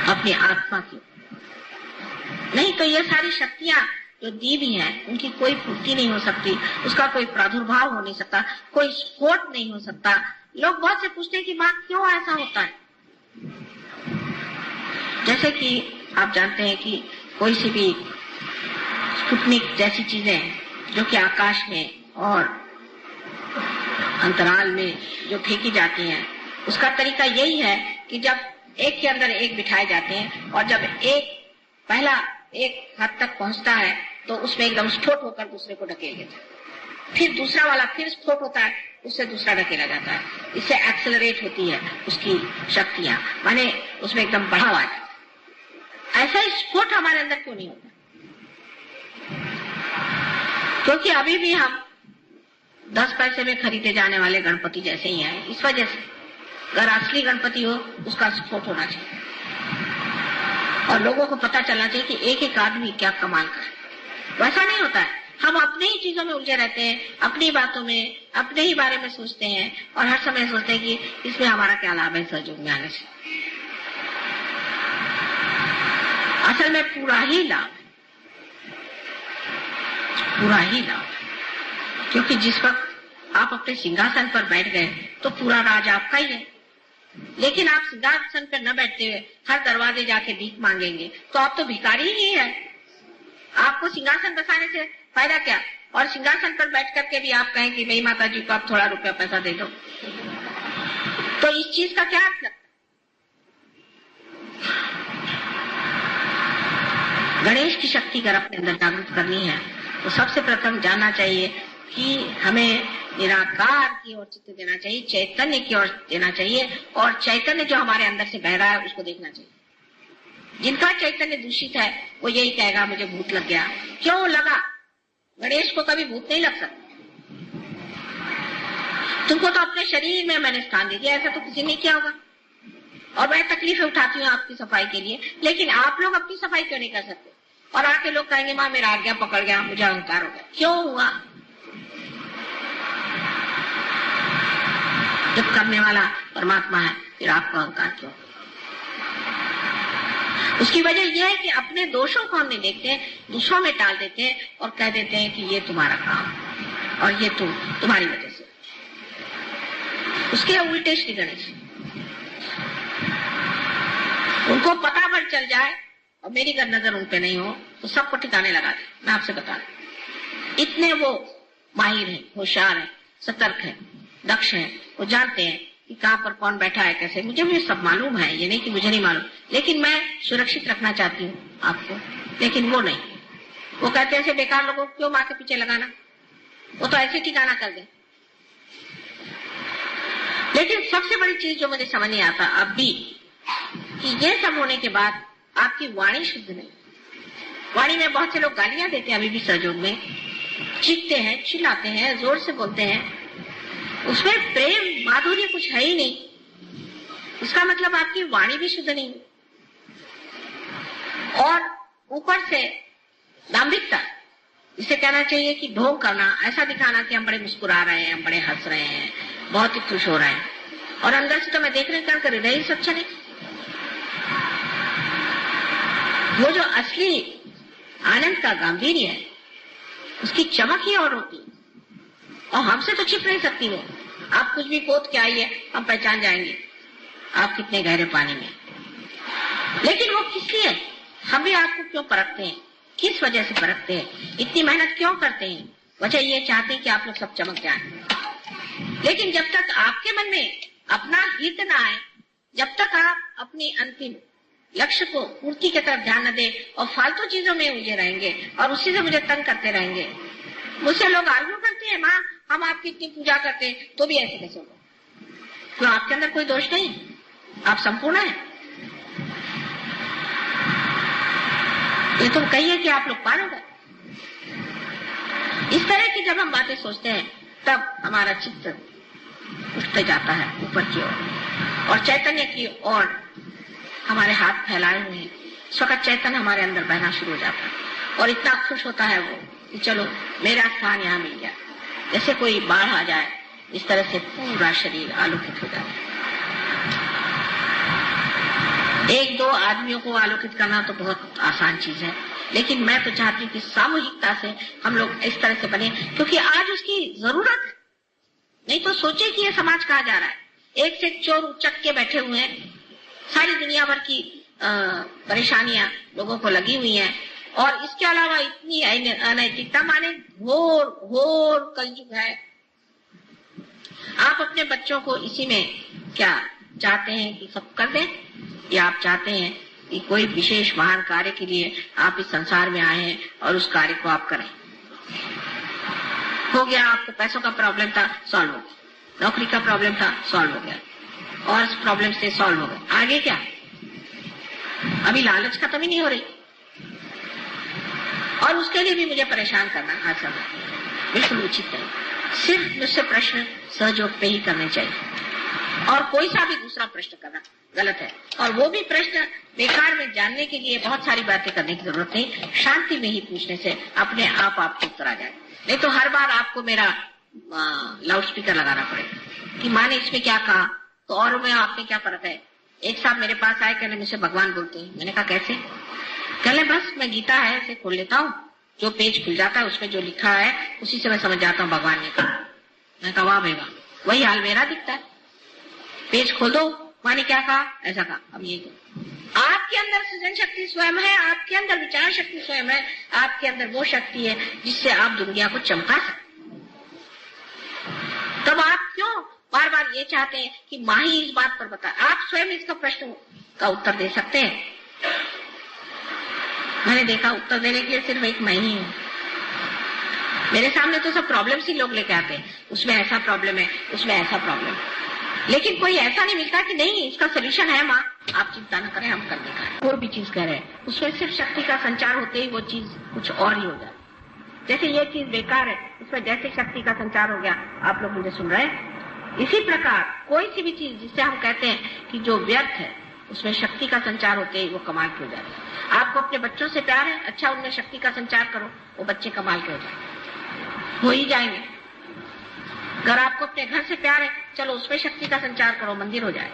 अपनी आत्मा की। नहीं तो ये सारी शक्तियां जो दी भी हैं उनकी कोई पूर्ति नहीं हो सकती, उसका कोई प्रादुर्भाव हो नहीं सकता, कोई स्फोट नहीं हो सकता। लोग बहुत से पूछते हैं कि माँ क्यों ऐसा होता है। जैसे कि आप जानते हैं कि कोई सी भी स्पुतनिक जैसी चीजें जो कि आकाश में और अंतराल में जो फेंकी जाती हैं, उसका तरीका यही है कि जब एक के अंदर एक बिठाए जाते हैं और जब एक पहला एक हद तक पहुंचता है तो उसमें एकदम स्फोट होकर दूसरे को ढकेल देता है, फिर दूसरा वाला फिर स्फोट होता है, उससे दूसरा ढकेला जाता है। इससे एक्सेलरेट होती है उसकी शक्तियां, माने उसमें एकदम बढ़ावा जाता है। ऐसा स्फोट हमारे अंदर क्यों नहीं होता? क्योंकि अभी भी हम 10 पैसे में खरीदे जाने वाले गणपति जैसे ही हैं। इस वजह से अगर असली गणपति हो उसका स्फोट होना चाहिए और लोगों को पता चलना चाहिए कि एक एक आदमी क्या कमाल का है। वैसा नहीं होता है। हम अपने ही चीजों में उलझे रहते हैं, अपनी बातों में, अपने ही बारे में सोचते हैं और हर समय सोचते हैं कि इसमें हमारा क्या लाभ है सहयोग में आने से। असल में पूरा ही लाभ, पूरा ही लाभ, क्योंकि जिस वक्त आप अपने सिंहासन पर बैठ गए तो पूरा राज आपका ही है। लेकिन आप सिंहासन पर न बैठते हुए हर दरवाजे जाके भीख मांगेंगे तो आप तो भिखारी ही है। आपको सिंहासन बसाने से फायदा क्या? और सिंहासन पर बैठ करके भी आप कहें कि भाई माता जी को आप थोड़ा रुपया पैसा दे दो, तो इस चीज का क्या अर्थ लगता? गणेश की शक्ति अगर अपने अंदर जागृत करनी है तो सबसे प्रथम जानना चाहिए कि हमें निराकार की ओर चित्त देना चाहिए, चैतन्य की ओर देना चाहिए और चैतन्य जो हमारे अंदर से बह रहा है उसको देखना चाहिए। जिनका चैतन्य दूषित है वो यही कहेगा मुझे भूत लग गया। क्यों लगा? गणेश को कभी भूत नहीं लग सकता। तुमको तो अपने शरीर में मैंने स्थान दे दिया, ऐसा तो किसी ने किया होगा। और मैं तकलीफें उठाती हूँ आपकी सफाई के लिए, लेकिन आप लोग अपनी सफाई क्यों नहीं कर सकते? और आके लोग कहेंगे माँ मेरा आज्ञा पकड़ गया, मुझे अहंकार हो गया। क्यों हुआ? जब करने वाला परमात्मा है फिर आपको अहंकार क्यों? उसकी वजह यह है कि अपने दोषों को हम नहीं देखते हैं, दूसरों में टाल देते हैं और कह देते हैं कि ये तुम्हारा काम और ये तुम्हारी वजह से। उसके उल्टे श्री गणेश, उनको पता पर चल जाए और मेरी अगर नजर उन पे नहीं हो तो सबको ठिकाने लगा दे। मैं आपसे बता रहा, इतने वो माहिर हैं, होशियार हैं, सतर्क हैं, दक्ष हैं। वो जानते हैं कि कहाँ पर कौन बैठा है, कैसे। मुझे भी सब मालूम है, ये नहीं कि मुझे नहीं मालूम, लेकिन मैं सुरक्षित रखना चाहती हूँ आपको, लेकिन वो नहीं। वो कहते हैं ऐसे बेकार लोगों को क्यों माँ के पीछे लगाना, वो तो ऐसे ठिकाना कर दे। लेकिन सबसे बड़ी चीज जो मुझे समझ नहीं आता अब भी, कि ये सब होने के बाद आपकी वाणी शुद्ध नहीं। वाणी में बहुत से लोग गालियां देते हैं, अभी भी सहयोग में चीखते हैं, चिल्लाते हैं, जोर से बोलते हैं, उसमें प्रेम माधुर्य कुछ है ही नहीं। इसका मतलब आपकी वाणी भी शुद्ध नहीं। और ऊपर से दाम्भिकता, इसे कहना चाहिए कि ढोंग करना, ऐसा दिखाना कि हम बड़े मुस्कुरा रहे हैं, हम बड़े हंस रहे हैं, बहुत ही खुश हो रहे हैं, और अंदर से तो मैं देख रही कर हृदय ही स्वच्छ नहीं। वो जो असली आनंद का गांधीर्य है, उसकी चमक ही और होती है, और हमसे तो छिप नहीं सकती वो। आप कुछ भी पोत के आइए, हम पहचान जाएंगे आप कितने गहरे पानी में। लेकिन वो किस लिए, हम भी आपको क्यों परखते हैं, किस वजह से परखते हैं, इतनी मेहनत क्यों करते हैं? वजह ये चाहते हैं कि आप लोग सब चमक जाएं। लेकिन जब तक आपके मन में अपना हित न आए, जब तक आप अपनी अंतिम लक्ष्य को पूर्ति की तरफ ध्यान न दें और फालतू चीजों में उलझे रहेंगे और उसी से मुझे तंग करते रहेंगे। मुझसे लोग आर्ग्यू करते हैं, माँ हम आपकी इतनी पूजा करते हैं तो भी ऐसे कैसे होगा? क्यों आपके अंदर कोई दोष नहीं? आप संपूर्ण हैं। ये तो कहिए कि आप लोग पार हो गए। इस तरह की जब हम बातें सोचते हैं तब हमारा चित्त उठते जाता है ऊपर की ओर और चैतन्य की ओर हमारे हाथ फैलाए हुए हैं। इस वक्त चैतन्य हमारे अंदर बहना शुरू हो जाता है और इतना खुश होता है वो कि चलो मेरा स्थान यहाँ मिल गया। जैसे कोई बाढ़ आ जाए, इस तरह से पूरा शरीर आलोकित हो जाता है। एक दो आदमियों को आलोकित करना तो बहुत आसान चीज है, लेकिन मैं तो चाहती हूँ कि सामूहिकता से हम लोग इस तरह से बने, क्योंकि आज उसकी जरूरत है। नहीं तो सोचे कि ये समाज कहाँ जा रहा है। एक से एक चोर उचक के बैठे हुए हैं, सारी दुनिया भर की परेशानियां लोगों को लगी हुई हैं, और इसके अलावा इतनी अनैतिकता, माने घोर घोर कलयुग है। आप अपने बच्चों को इसी में क्या चाहते हैं कि सब कर दें, या आप चाहते हैं कि कोई विशेष महान कार्य के लिए आप इस संसार में आए हैं और उस कार्य को आप करें? हो गया, आपको पैसों का प्रॉब्लम था, सॉल्व हो गया। नौकरी का प्रॉब्लम था, सॉल्व हो गया। और प्रॉब्लम से सॉल्व हो गया। आगे क्या? अभी लालच खत्म ही नहीं हो रही, और उसके लिए भी मुझे परेशान करना हर समय बिल्कुल उचित नहीं। सिर्फ मुझसे प्रश्न सहयोग पे ही करने चाहिए, और कोई सा भी दूसरा प्रश्न करना गलत है। और वो भी प्रश्न बेकार में जानने के लिए बहुत सारी बातें करने की जरूरत नहीं। शांति में ही पूछने से अपने आप आपको उत्तर आ जाए। नहीं तो हर बार आपको मेरा लाउड स्पीकर लगाना पड़ेगा कि माँ ने इसमें क्या कहा, तो और में आपने क्या फर्क है। एक साहब मेरे पास आए, कहने मुझसे भगवान बोलते हैं। मैंने कहा कैसे? कहले बस मैं गीता है इसे खोल लेता हूँ, जो पेज खुल जाता है उसमें जो लिखा है उसी से मैं समझ जाता हूँ भगवान ने कहा। मैं कहा वाह बेवा, वही हाल मेरा दिखता है। पेज खोल दो, माँ ने क्या कहा, ऐसा कहा। अब ये आपके अंदर सृजन शक्ति स्वयं है, आपके अंदर विचार शक्ति स्वयं है, आपके अंदर वो शक्ति है जिससे आप दुनिया को चमका सकते। तब आप क्यों बार बार ये चाहते हैं कि माँ ही इस बात पर बताए? आप स्वयं इसका प्रश्न का उत्तर दे सकते हैं। मैंने देखा उत्तर देने के लिए सिर्फ एक मैं ही हूँ। मेरे सामने तो सब प्रॉब्लम्स ही लोग लेके आते हैं, उसमें ऐसा प्रॉब्लम है, उसमें ऐसा प्रॉब्लम है, लेकिन कोई ऐसा नहीं मिलता कि नहीं इसका सोल्यूशन है माँ, आप चिंता न करें, हम कर देंगे। कोई भी चीज कह रहे हैं उसमें सिर्फ शक्ति का संचार होते ही वो चीज कुछ और ही हो जाए। जैसे ये चीज बेकार है, इसमें जैसे शक्ति का संचार हो गया, आप लोग मुझे सुन रहे हैं। इसी प्रकार कोई सी भी चीज जिससे हम कहते हैं कि जो व्यर्थ है, उसमें शक्ति का संचार होते ही वो कमाल के हो जाते हैं। आपको अपने बच्चों से प्यार है, अच्छा उनमें शक्ति का संचार करो, वो बच्चे कमाल के हो जाए, हो ही जाएंगे। अगर आपको अपने घर से प्यार है, चलो उसमें शक्ति का संचार करो, मंदिर हो जाए।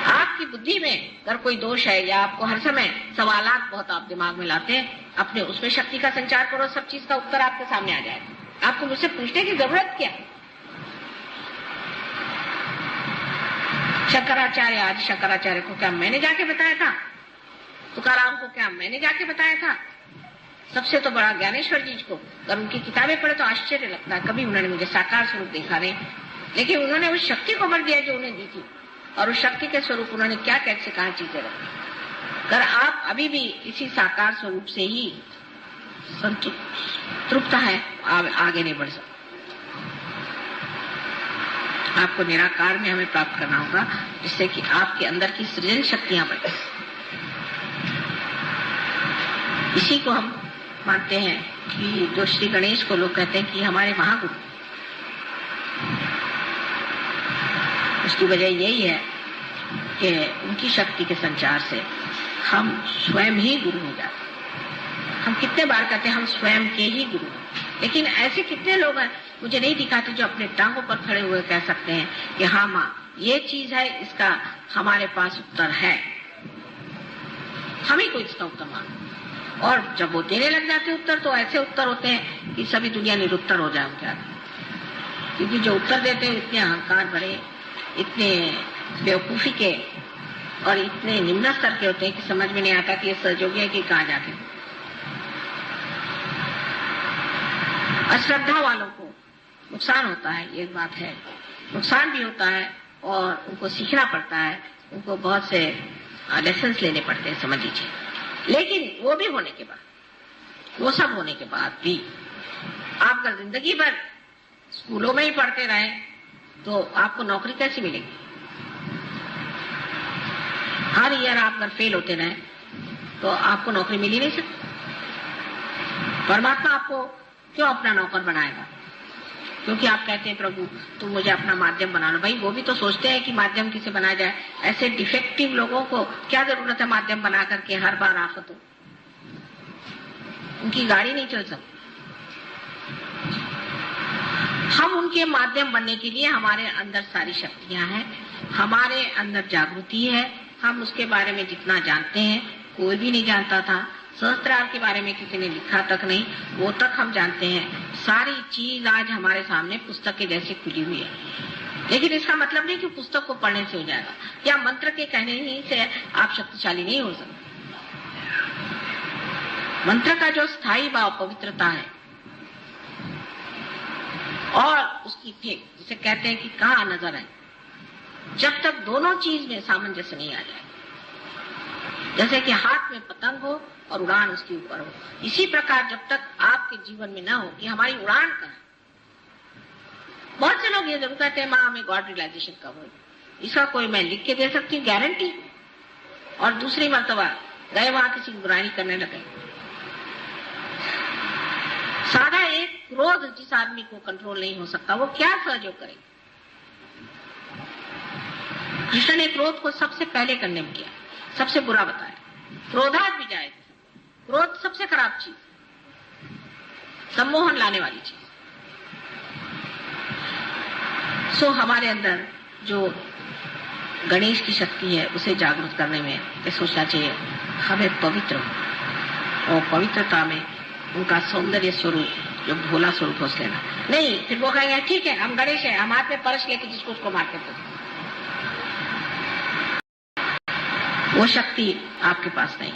आपकी बुद्धि में अगर कोई दोष है या आपको हर समय सवालात बहुत आप दिमाग में लाते हैं, अपने उसमें शक्ति का संचार करो, सब चीज का उत्तर आपके सामने आ जाएगा। आपको मुझसे पूछने की जरूरत क्या? शंकराचार्य, आज शंकराचार्य को क्या मैंने जाके बताया था? तुकाराम को क्या मैंने जाके बताया था? सबसे तो बड़ा ज्ञानेश्वर जी को अगर उनकी किताबें पढ़े तो आश्चर्य लगता है, कभी उन्होंने मुझे साकार स्वरूप देखा नहीं, लेकिन उन्होंने उस शक्ति को भर दिया जो उन्हें दी थी, और उस शक्ति के स्वरूप उन्होंने क्या कैसे कहा चीजें रखी। अगर आप अभी भी इसी साकार स्वरूप से ही तृप्त है, आगे नहीं बढ़ सकते। आपको निराकार में हमें प्राप्त करना होगा, जिससे कि आपके अंदर की सृजन शक्तियां बढ़े। इसी को हम मानते हैं कि जो श्री गणेश को लोग कहते हैं कि हमारे महागुरु, उसकी वजह यही है कि उनकी शक्ति के संचार से हम स्वयं ही गुरु हो जाते। हम कितने बार कहते हैं हम स्वयं के ही गुरु हैं, लेकिन ऐसे कितने लोग हैं मुझे नहीं दिखाते जो अपने टांगों पर खड़े हुए कह सकते हैं कि हाँ माँ ये चीज है, इसका हमारे पास उत्तर है, हम ही को इसका उत्तर मानो। और जब वो देने लग जाते उत्तर, तो ऐसे उत्तर होते हैं कि सभी दुनिया निरुत्तर हो जाए उनके आगे, क्योंकि जो उत्तर देते हैं इतने अहंकार भरे, इतने बेवकूफी के और इतने निम्न स्तर के होते हैं कि समझ में नहीं आता कि ये सहयोगी है कि कहाँ जाके। अश्रद्धा वालों को नुकसान होता है, ये बात है, नुकसान भी होता है और उनको सीखना पड़ता है, उनको बहुत से लेसन्स लेने पड़ते हैं, समझ लीजिए। लेकिन वो भी होने के बाद, वो सब होने के बाद भी आप अगर जिंदगी भर स्कूलों में ही पढ़ते रहे तो आपको नौकरी कैसी मिलेगी? हर ईयर आप अगर फेल होते रहे तो आपको नौकरी मिल ही नहीं सकती। परमात्मा आपको क्यों अपना नौकर बनाएगा? क्योंकि आप कहते हैं प्रभु तुम मुझे अपना माध्यम बना लो। भाई वो भी तो सोचते हैं कि माध्यम किसे बनाया जाए। ऐसे डिफेक्टिव लोगों को क्या जरूरत है माध्यम बना करके हर बार आफत हो, उनकी गाड़ी नहीं चल सकती। हम उनके माध्यम बनने के लिए हमारे अंदर सारी शक्तियां हैं, हमारे अंदर जागृति है। हम उसके बारे में जितना जानते हैं कोई भी नहीं जानता था। सहस्त्रार के बारे में किसी ने लिखा तक नहीं, वो तक हम जानते हैं। सारी चीज आज हमारे सामने पुस्तक के जैसे खुली हुई है। लेकिन इसका मतलब नहीं कि पुस्तक को पढ़ने से हो जाएगा या मंत्र के कहने ही से आप शक्तिशाली नहीं हो सकते। मंत्र का जो स्थायी भाव पवित्रता है और उसकी फेंक, जिसे कहते हैं कि कहाँ नजर है, जब तक दोनों चीज में सामंजस्य नहीं आ जाए, जैसे कि हाथ में पतंग हो और उड़ान उसके ऊपर हो, इसी प्रकार जब तक आपके जीवन में न हो कि हमारी उड़ान कहाँ है। बहुत से लोग ये जरूर कहते हैं माँ हमें गॉड रियलाइजेशन कब हो, इसका कोई मैं लिख के दे सकती हूँ गारंटी, और दूसरी मर्तबा गए वहां किसी की बुराई करने लगे। सादा एक क्रोध जिस आदमी को कंट्रोल नहीं हो सकता वो क्या सहयोग करे। कृष्ण ने क्रोध को सबसे पहले करने में किया, सबसे बुरा बताया। क्रोधात भी जाए, क्रोध सबसे खराब चीज, सम्मोहन लाने वाली चीज। सो हमारे अंदर जो गणेश की शक्ति है उसे जागृत करने में ये सोचना चाहिए हमें पवित्र हो, और पवित्रता में उनका सौंदर्य स्वरूप जो भोला स्वरूप हो लेना नहीं। फिर वो कहेंगे ठीक है हम गणेश है, हम हाथ में परस लेके जिसको उसको मारते थे। वो शक्ति आपके पास नहीं,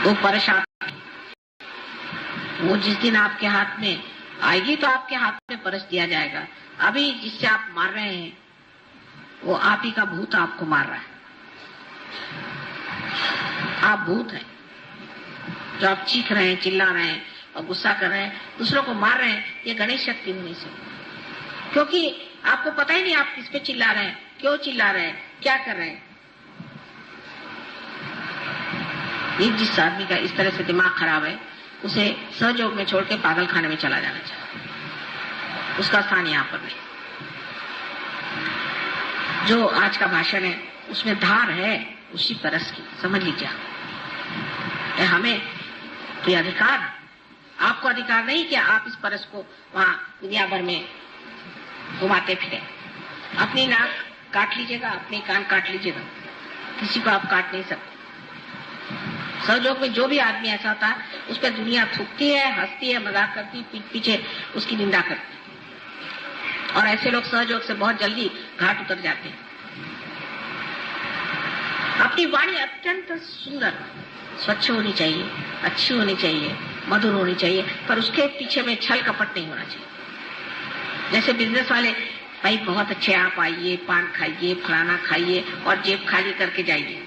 वो परेशान, वो जिस दिन आपके हाथ में आएगी तो आपके हाथ में परस दिया जाएगा। अभी जिससे आप मार रहे हैं वो आप ही का भूत आपको मार रहा है। आप भूत हैं जो आप चीख रहे हैं, चिल्ला रहे हैं और गुस्सा कर रहे हैं, दूसरों को मार रहे हैं। ये गणेश शक्ति होनी से, क्योंकि आपको पता ही नहीं आप किस पे चिल्ला रहे हैं, क्यों चिल्ला रहे हैं, क्या कर रहे हैं। ये जिस आदमी का इस तरह से दिमाग खराब है उसे सहयोग में छोड़ के पागल खाने में चला जाना चाहिए, उसका स्थान यहाँ पर नहीं। जो आज का भाषण है उसमें धार है उसी परस की, समझ लीजिए। हमें तो अधिकार, आपको अधिकार नहीं कि आप इस परस को वहां दुनिया भर में घुमाते फिरे। अपनी नाक काट लीजिएगा, अपने कान काट लीजिएगा, किसी को आप काट नहीं सकते। सहयोग में जो भी आदमी ऐसा होता है उस पर दुनिया थूकती है, हंसती है, मजाक करती है, पीछे उसकी निंदा करती है, और ऐसे लोग सहयोग से बहुत जल्दी घाट उतर जाते हैं। अपनी वाणी अत्यंत सुंदर स्वच्छ होनी चाहिए, अच्छी होनी चाहिए, मधुर होनी चाहिए, पर उसके पीछे में छल कपट नहीं होना चाहिए। जैसे बिजनेस वाले भाई बहुत अच्छे आप आइए, पान खाइए, फलाना खाइए और जेब खाली करके जाइए।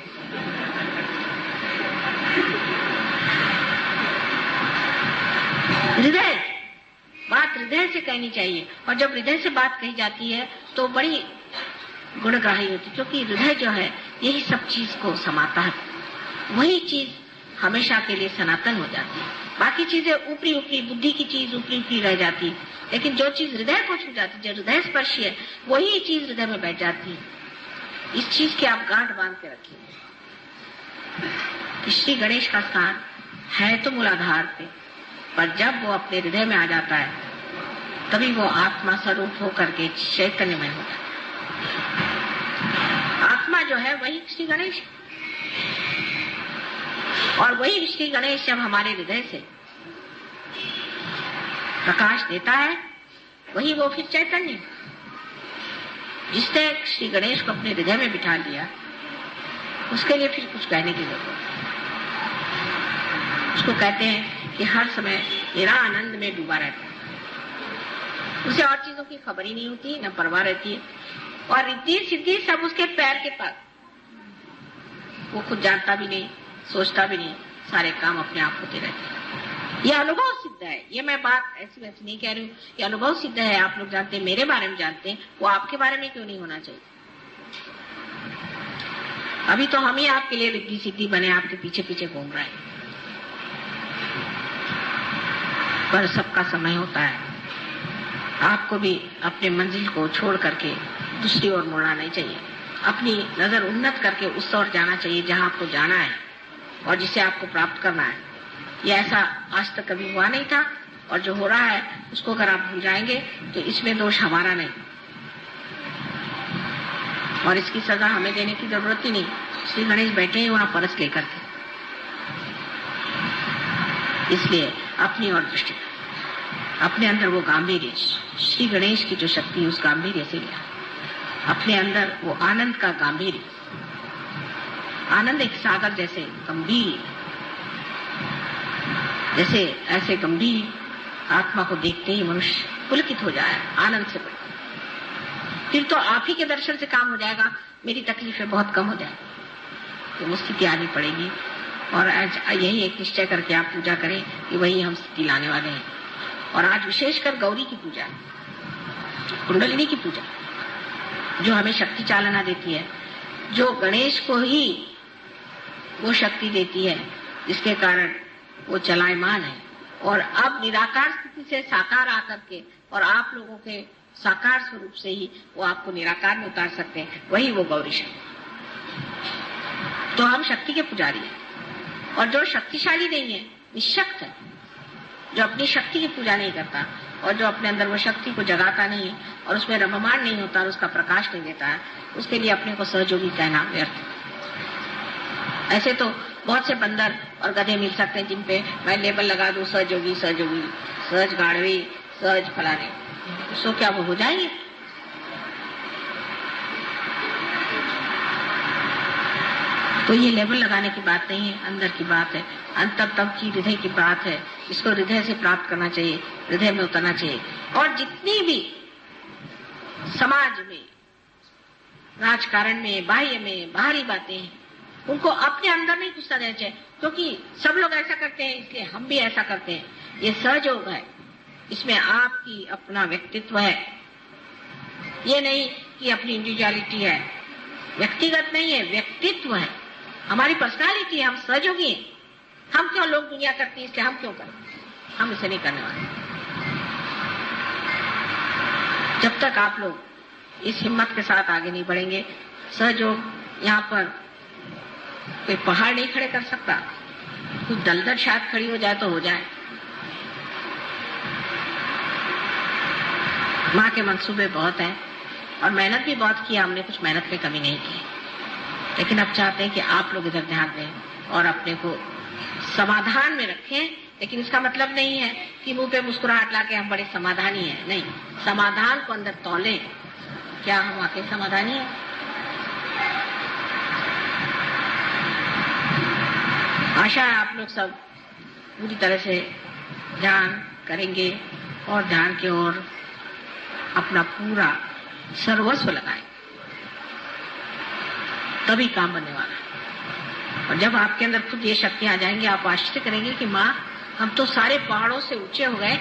हृदय, बात हृदय से कहनी चाहिए। और जब हृदय से बात कही जाती है तो बड़ी गुणग्राही होती है, क्योंकि हृदय जो है यही सब चीज को समाता है। वही चीज हमेशा के लिए सनातन हो जाती है। बाकी चीजें ऊपरी ऊपरी, बुद्धि की चीज ऊपरी ऊपरी रह जाती है, लेकिन जो चीज हृदय को छू जाती है, जो हृदय स्पर्शी है, वही चीज हृदय में बैठ जाती है। इस चीज की आप गांठ बांध के रखिए। श्री गणेश का स्थान है तो मूलाधार पे, पर जब वो अपने हृदय में आ जाता है तभी वो आत्मा स्वरूप होकर के चैतन्य में होता है। आत्मा जो है वही श्री गणेश है, और वही श्री गणेश जब हमारे हृदय से प्रकाश देता है, वही वो फिर चैतन्य। जिसने श्री गणेश को अपने हृदय में बिठा लिया, उसके लिए फिर कुछ कहने की जरूरत नहीं। उसको कहते हैं कि हर समय मेरा आनंद में डूबा रहता है, उसे और चीजों की खबर ही नहीं होती, न परवाह रहती है, और रिद्धि सिद्धि सब उसके पैर के पास। वो खुद जानता भी नहीं, सोचता भी नहीं, सारे काम अपने आप होते रहते हैं। ये अनुभव सिद्ध है। ये मैं बात ऐसी वैसी नहीं कह रही हूँ, ये अनुभव सिद्ध है। आप लोग जानते हैं, मेरे बारे में जानते हैं, वो आपके बारे में क्यों नहीं होना चाहिए? अभी तो हम ही आपके लिए रिद्धि सिद्धि बने आपके पीछे पीछे घूम रहे हैं, पर सबका समय होता है। आपको भी अपने मंजिल को छोड़ करके दूसरी ओर मुड़ना नहीं चाहिए। अपनी नजर उन्नत करके उस ओर जाना चाहिए जहां आपको जाना है और जिसे आपको प्राप्त करना है। ये ऐसा आज तक कभी हुआ नहीं था, और जो हो रहा है उसको अगर आप भूल जाएंगे तो इसमें दोष हमारा नहीं, और इसकी सजा हमें देने की जरूरत ही नहीं। श्री गणेश बैठे हैं वहां परस लेकर के। इसलिए अपनी ओर दृष्टि, अपने अंदर वो गांभीर्य, श्री गणेश की जो शक्ति उस गांभीर्य से लिया, अपने अंदर वो आनंद का गांभीर्य। आनंद एक सागर जैसे गंभीर, जैसे ऐसे गंभीर आत्मा को देखते ही मनुष्य पुलकित हो जाए आनंद से। फिर तो आप ही के दर्शन से काम हो जाएगा, मेरी तकलीफें बहुत कम हो जाएगी। तो वो स्थिति आनी पड़ेगी, और आज यही एक निश्चय करके आप पूजा करें कि वही हम स्थिति लाने वाले हैं। और आज विशेषकर गौरी की पूजा, कुंडलिनी की पूजा, जो हमें शक्ति चालना देती है, जो गणेश को ही वो शक्ति देती है जिसके कारण वो चलायमान है, और अब निराकार स्थिति से साकार आकर के और आप लोगों के साकार स्वरूप से ही वो आपको निराकार में उतार सकते हैं, वही वो गौरी शक्ति। तो हम शक्ति के पुजारी हैं, और जो शक्तिशाली नहीं है, निशक्त है, जो अपनी शक्ति की पूजा नहीं करता और जो अपने अंदर वो शक्ति को जगाता नहीं है और उसमें रममान नहीं होता और उसका प्रकाश नहीं देता है, उसके लिए अपने को सहयोगी कहना व्यर्थ। ऐसे तो बहुत से बंदर और गधे मिल सकते हैं जिन पे मैं लेबल लगा दूं सहयोगी, सहयोगी, सहज गाड़वी, सहज फलाने, सो क्या वो हो जाएंगे? तो ये लेबल लगाने की बात नहीं है, अंदर की बात है, अंतर तब की हृदय की बात है। इसको हृदय से प्राप्त करना चाहिए, हृदय में उतरना चाहिए। और जितनी भी समाज में, राजकारण में, बाह्य में, बाहरी बातें हैं, उनको अपने अंदर नहीं घुसना देना चाहिए, क्योंकि सब लोग ऐसा करते हैं इसलिए हम भी ऐसा करते हैं। ये सहयोग है, इसमें आपकी अपना व्यक्तित्व है, ये नहीं कि अपनी इंडिविजुअलिटी है। व्यक्तिगत नहीं है, व्यक्तित्व है, हमारी पर्सनालिटी है, हम सहयोगी हैं। हम क्यों, लोग दुनिया करती है इसलिए हम क्यों करें? हम इसे नहीं करने वाले। जब तक आप लोग इस हिम्मत के साथ आगे नहीं बढ़ेंगे, सहयोग यहाँ पर कोई पहाड़ नहीं खड़े कर सकता, कुछ दलदल शायद खड़ी हो जाए तो हो जाए। माँ के मंसूबे बहुत हैं और मेहनत भी बहुत की हमने, कुछ मेहनत में कमी नहीं की, लेकिन अब चाहते हैं कि आप लोग इधर ध्यान दें और अपने को समाधान में रखें। लेकिन इसका मतलब नहीं है कि मुंह पे मुस्कुराहट लाके हम बड़े समाधानी हैं, नहीं। समाधान को अंदर तौलें, क्या हम वाकई समाधानी हैं? आशा है आप लोग सब पूरी तरह से ध्यान करेंगे और ध्यान की ओर अपना पूरा सर्वस्व लगाएंगे, तभी काम बनने वाला है। और जब आपके अंदर खुद ये शक्ति आ जाएंगी, आप आश्चर्य करेंगे कि माँ, हम तो सारे पहाड़ों से ऊंचे हो गए,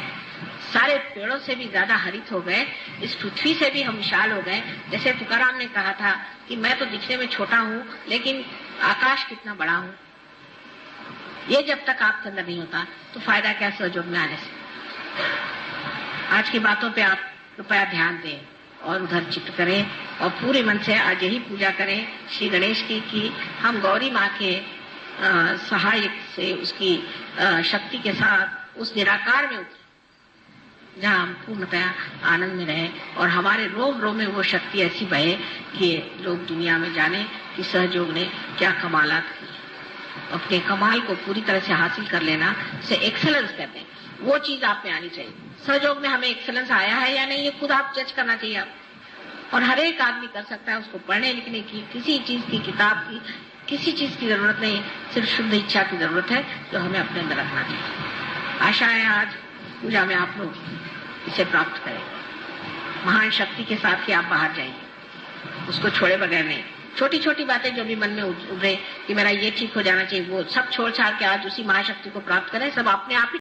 सारे पेड़ों से भी ज्यादा हरित हो गए, इस पृथ्वी से भी हम विशाल हो गए। जैसे तुकाराम ने कहा था कि मैं तो दिखने में छोटा हूँ, लेकिन आकाश कितना बड़ा हूँ। ये जब तक आपके अंदर नहीं होता तो फायदा क्या सहयोग में आने से। आज की बातों पे आप कृपया ध्यान दें और उधर चित्त करें और पूरे मन से आज यही पूजा करें श्री गणेश की कि हम गौरी माँ के सहायक से, उसकी शक्ति के साथ उस निराकार में उतरे जहाँ हम पूर्णतया आनंद में रहे और हमारे रोम रोम में वो शक्ति ऐसी बहे कि लोग दुनिया में जाने कि सहयोग ने क्या कमालात की। अपने कमाल को पूरी तरह से हासिल कर लेना से एक्सेलेंस कहते हैं, वो चीज आप में आनी चाहिए। सहयोग में हमें एक्सेलेंस आया है या नहीं, ये खुद आप जज करना चाहिए आप। और हर एक आदमी कर सकता है, उसको पढ़ने लिखने की, किसी चीज की, किताब की, किसी चीज की जरूरत नहीं, सिर्फ शुद्ध इच्छा की जरूरत है जो हमें अपने अंदर रखना चाहिए। आशा है आज पूजा में आप लोग इसे प्राप्त करें। महान शक्ति के साथ ही आप बाहर जाइए, उसको छोड़े बगैर नहीं। छोटी छोटी बातें जो भी मन में उभरे कि मेरा ये ठीक हो जाना चाहिए, वो सब छोड़ छाड़ के आज उसी महाशक्ति को प्राप्त करें। सब अपने आप ही